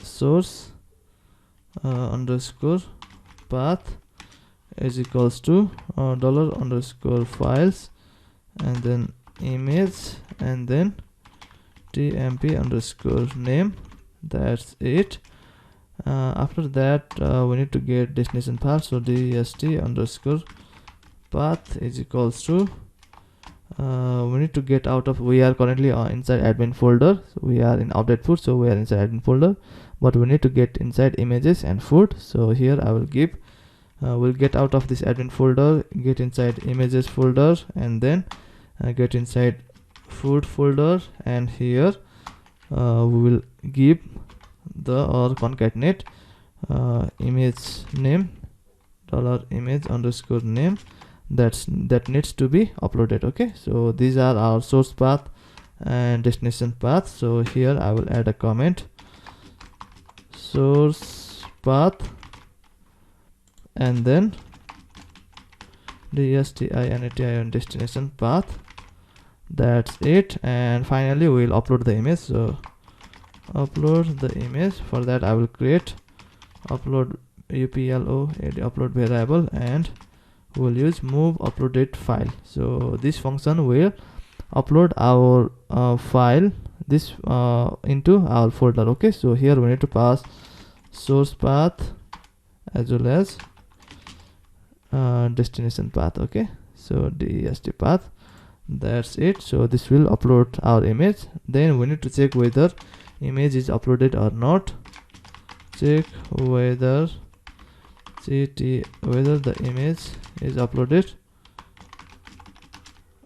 S1: source underscore path is equals to dollar underscore files, and then image, and then tmp underscore name. That's it. After that we need to get destination path. So dst underscore path is equals to we need to get out of, we are currently inside admin folder, so we are in update food, so we are inside admin folder, but we need to get inside images and food. So here I will give we'll get out of this admin folder, get inside images folder, and then get inside food folder, and here we will give the or concatenate image name dollar image underscore name that needs to be uploaded. Okay, so these are our source path and destination path. So here I will add a comment, source path, and then dsti and destination path. That's it. And finally we will upload the image. So upload the image. For that I will create upload upload variable, and we'll use move uploaded file. So this function will upload our file this into our folder. Okay, so here we need to pass source path as well as destination path. Okay, so dst path. That's it. So this will upload our image. Then we need to check whether image is uploaded or not. Check whether whether the image is uploaded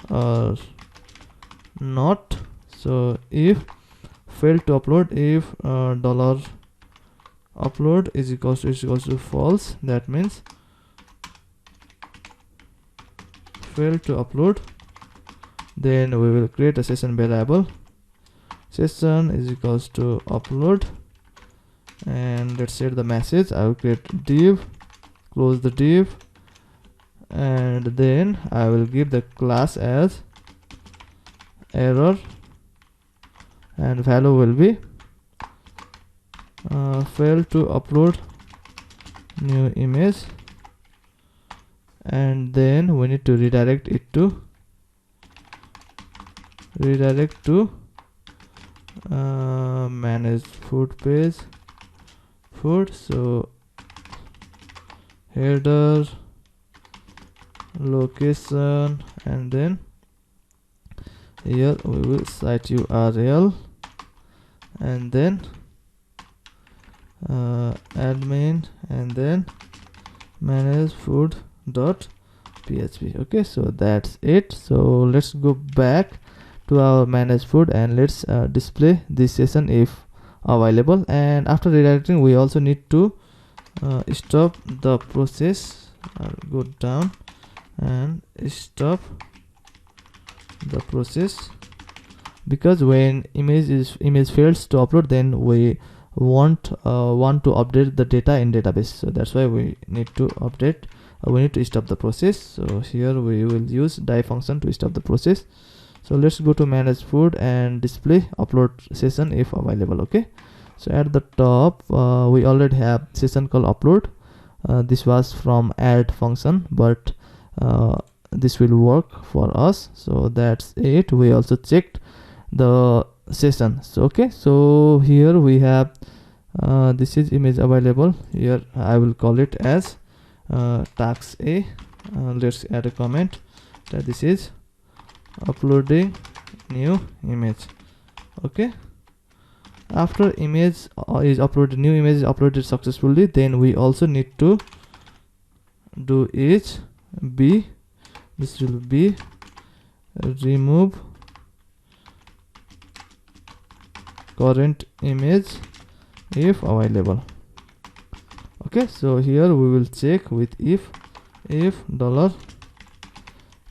S1: or not. So if failed to upload, if dollar upload is equals to false, that means failed to upload. Then we will create a session variable, session is equals to upload, and let's set the message. I will create div, close the div, and then I will give the class as error, and value will be failed to upload new image, and then we need to redirect it to manage food page food. So header, location, and then here we will site URL, and then admin, and then manage food dot php. Okay, so that's it. So let's go back to our manage food, and let's display this session if available. And after redirecting, we also need to stop the process. Go down and stop the process because when image fails to upload, then we want to update the data in database. So that's why we need to update, we need to stop the process. So here we will use die function to stop the process. So let's go to manage food and display upload session if available. Okay, so at the top we already have session called upload. This was from add function, but this will work for us. So that's it. We also checked the sessions. Okay, so here we have this is image available. Here I will call it as task A. Let's add a comment that this is uploading new image. Okay, after image is uploaded, new image is uploaded successfully, then we also need to do is b, this will be remove current image if available. Okay, so here we will check with if dollar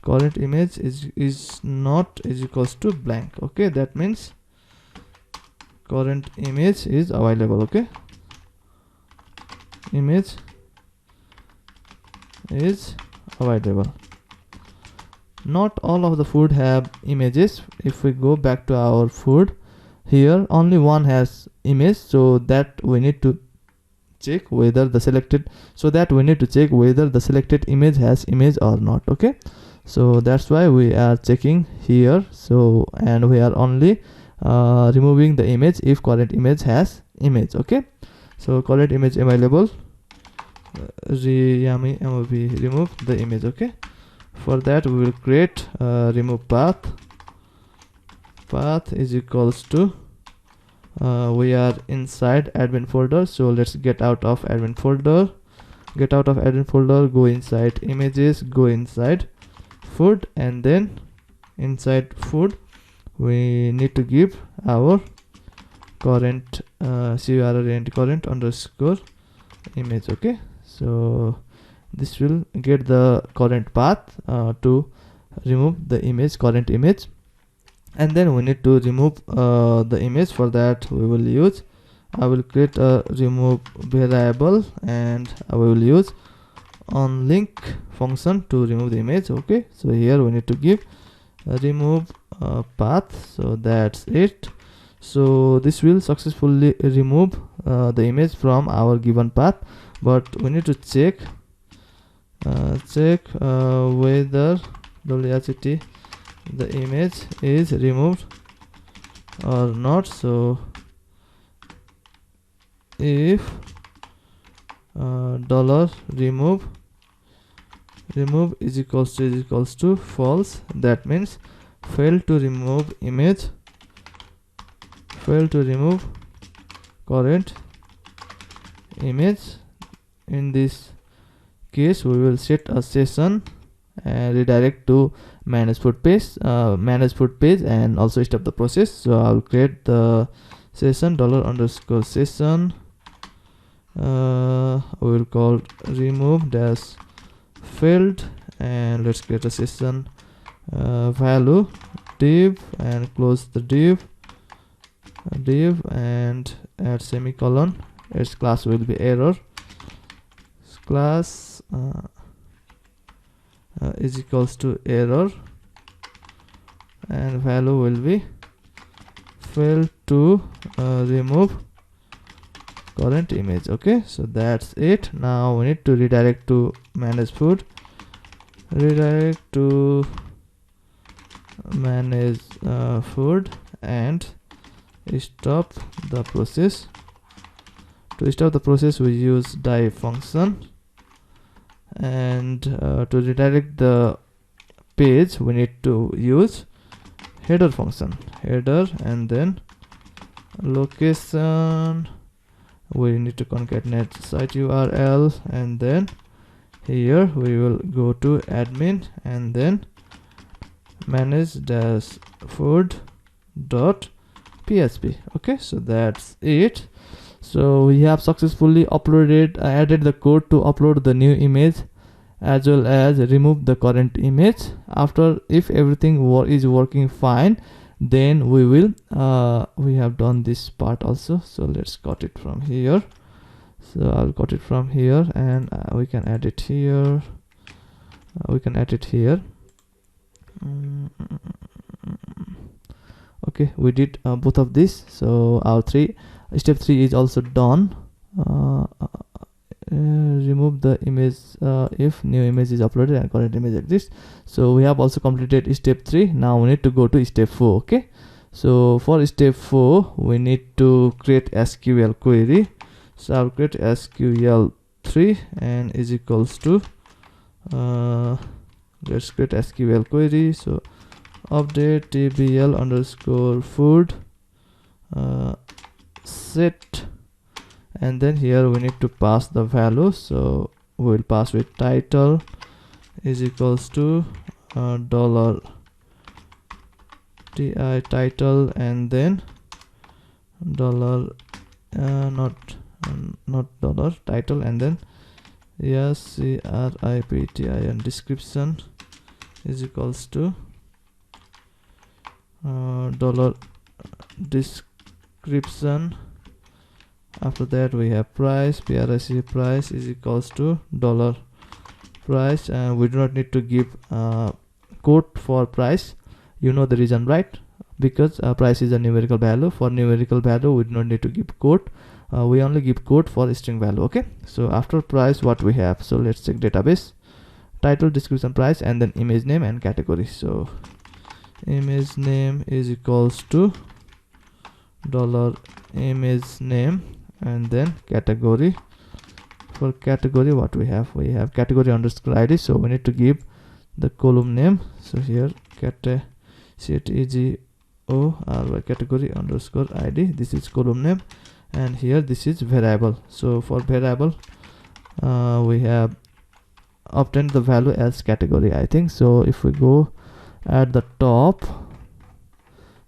S1: current image is not is equals to blank. Okay, that means current image is available. Okay, image is available. Not all of the food have images. If we go back to our food, here only one has image, so that we need to check whether the selected image has image or not. Okay, so that's why we are checking here. So and we are only removing the image if current image has image. Okay, so current image available, remove the image. Okay, for that we will create remove path is equals to we are inside admin folder, so let's get out of admin folder, go inside images, go inside food, and then inside food we need to give our current current underscore image. Okay, so this will get the current path to remove the image, current image, and then we need to remove the image. For that we will use, I will create a remove variable, and I will use on link function to remove the image. Okay, so here we need to give remove path. So that's it. So this will successfully remove the image from our given path, but we need to check whether WHT the image is removed or not. So if dollar remove is equals to false, that means fail to remove image, fail to remove current image. In this case we will set a session and redirect to manage food page and also stop the process. So I'll create the session $_session, we will call remove dash failed, and let's create a session value div and close the div and add semicolon. Its class will be error class is equals to error, and value will be fail to remove current image. Okay, so that's it. Now we need to redirect to manage food, redirect to manage food, and stop the process. To stop the process we use die function, and to redirect the page we need to use header function, header, and then location we need to concatenate site URL, and then here we will go to admin and then manage dash food dot php. Okay, so that's it. So we have successfully added the code to upload the new image as well as remove the current image. After, if everything is working fine, then we will we have done this part also, so let's cut it from here. So I'll cut it from here, and we can add it here. We can add it here. Okay, we did both of this. So our step 3 is also done. Remove the image if new image is uploaded and current image exists. So we have also completed step 3. Now we need to go to step 4. Okay, so for step 4 we need to create SQL query. So I'll create SQL3 and is equals to let's create SQL query. So update tbl underscore food set, and then here we need to pass the value. So we'll pass with title is equals to dollar ti title, and then dollar not dollar title, and then scriptin description is equals to dollar description. After that we have price, price is equals to dollar price, and we do not need to give quote for price. You know the reason, right? Because price is a numerical value. For numerical value we do not need to give quote. We only give quote for string value. Okay, so after price what we have, so let's check database. Title, description, price, and then image name and category. So image name is equals to dollar image name, and then category. For category what we have category underscore id, so we need to give the column name. So here category underscore id, this is column name, and here this is variable. So for variable we have obtained the value as category, I think. So if we go at the top,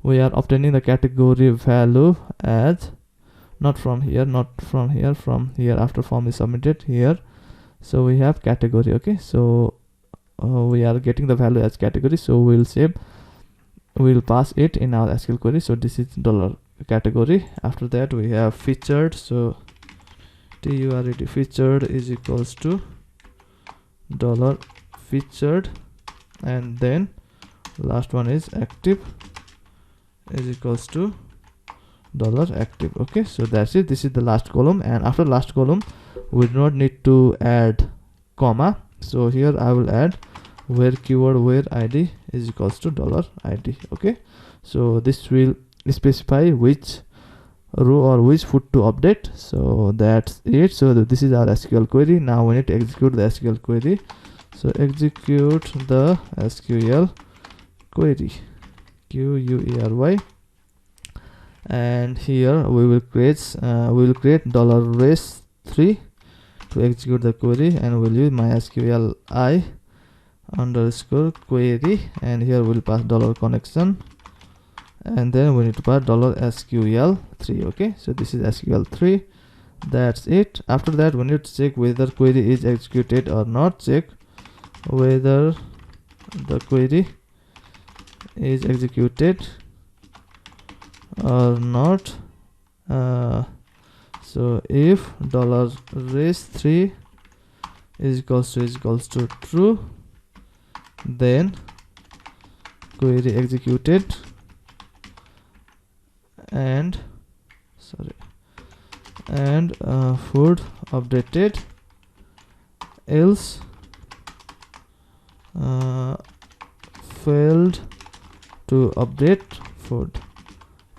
S1: we are obtaining the category value as from here after form is submitted here. So we have category. Okay, so we are getting the value as category, so we'll pass it in our SQL query. So this is dollar category. After that we have featured, so TURD featured is equals to dollar featured, and then last one is active is equals to dollar active. Okay, so that's it. This is the last column, and after last column we do not need to add comma. So here I will add where keyword where id is equals to dollar id. Okay, so this will specify which row or which foot to update. So that's it. So this is our SQL query. Now we need to execute the SQL query. So execute the SQL query, query, and here we will create dollar $res3 to execute the query, and we'll use MySQL I underscore query, and here we'll pass dollar connection, and then we need to pass dollar SQL3. Okay, so this is SQL3. That's it. After that we need to check whether query is executed or not. Check whether the query is executed or not. So if dollar $res3 is equals to true, then query executed, and food updated, else failed to update food.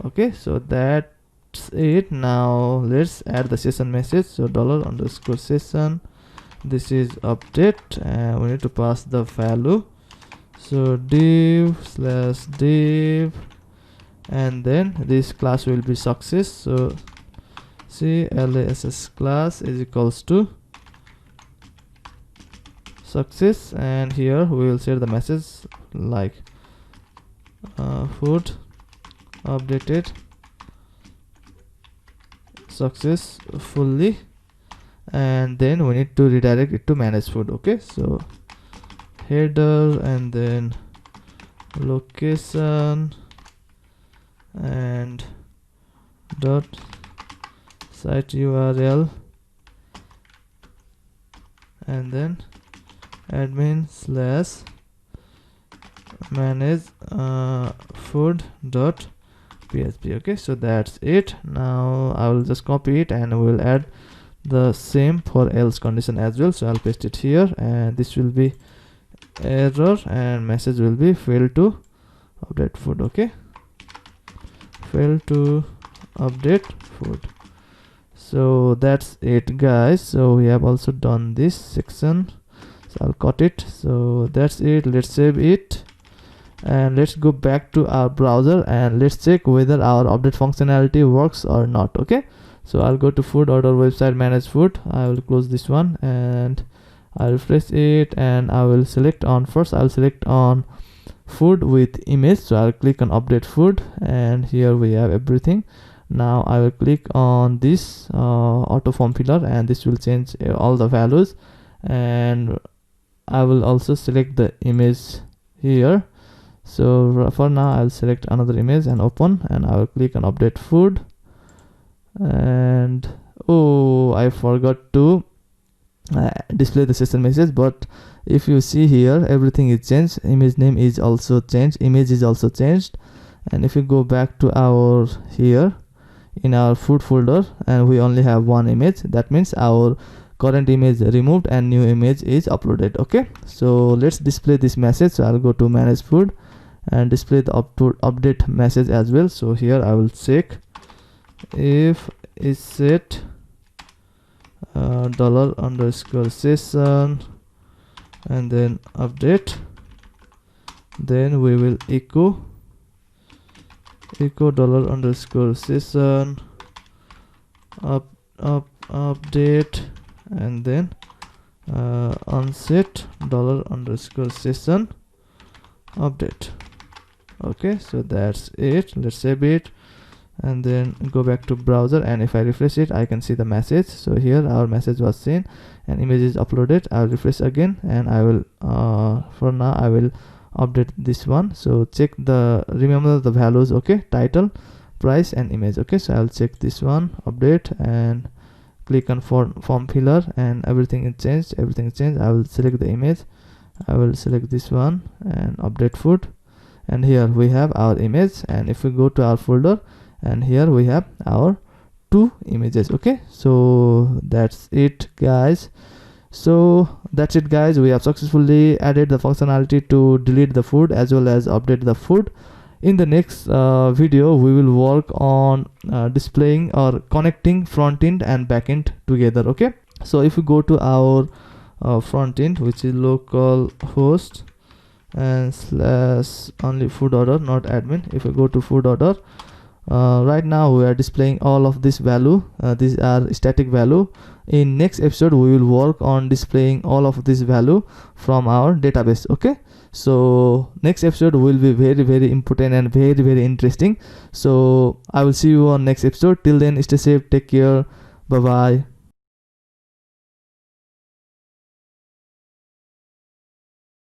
S1: Okay, so that's it. Now let's add the session message. So dollar underscore session, this is update, and we need to pass the value. So div/div, and then this class will be success. So class class is equals to success, and here we will share the message like food updated successfully, and then we need to redirect it to manage food. Okay, so header and then location and dot site URL, and then admin slash manage food dot php. Okay, so that's it. Now I will just copy it and we'll add the same for else condition as well. So I'll paste it here, and this will be error and message will be fail to update food. Okay, fail to update food. So that's it, guys. So we have also done this section, so I'll cut it. So that's it. Let's save it and let's go back to our browser and let's check whether our update functionality works or not. Okay, so I'll go to food order website, manage food. I will close this one and I'll refresh it, and I will select on first, I'll select on food with image. So I'll click on update food, and here we have everything. Now I will click on this auto form filler, and this will change all the values, and I will also select the image here. So for now I'll select another image and open, and I will click on update food. And oh, I forgot to display the session message, but if you see here, everything is changed. Image name is also changed, image is also changed. And if you go back to our here in our food folder, and we only have one image, that means our current image removed and new image is uploaded. Okay, so let's display this message. So I'll go to manage food and display the update message as well. So here I will check if is set $_session and then update, then we will echo $_session update, and then unset $_session update. Okay, so that's it. Let's save it and then go back to browser, and if I refresh it, I can see the message. So here our message was seen and image is uploaded. I'll refresh again, and I will for now I will update this one. So check remember the values. Okay, title, price and image. Okay, so I'll check this one, update, and click on form filler, and everything is changed. I will select the image, I will select this one and update food, and here we have our image. And if we go to our folder, and here we have our two images. Okay, so that's it, guys. We have successfully added the functionality to delete the food as well as update the food. In the next video, we will work on displaying or connecting front end and back end together. Okay, so if we go to our front end, which is local host and slash only food order, not admin. If we go to food order, right now we are displaying all of this value. These are static value. In next episode, we will work on displaying all of this value from our database. Okay, so next episode will be very important and very interesting. So I will see you on next episode. Till then, stay safe, take care, bye bye.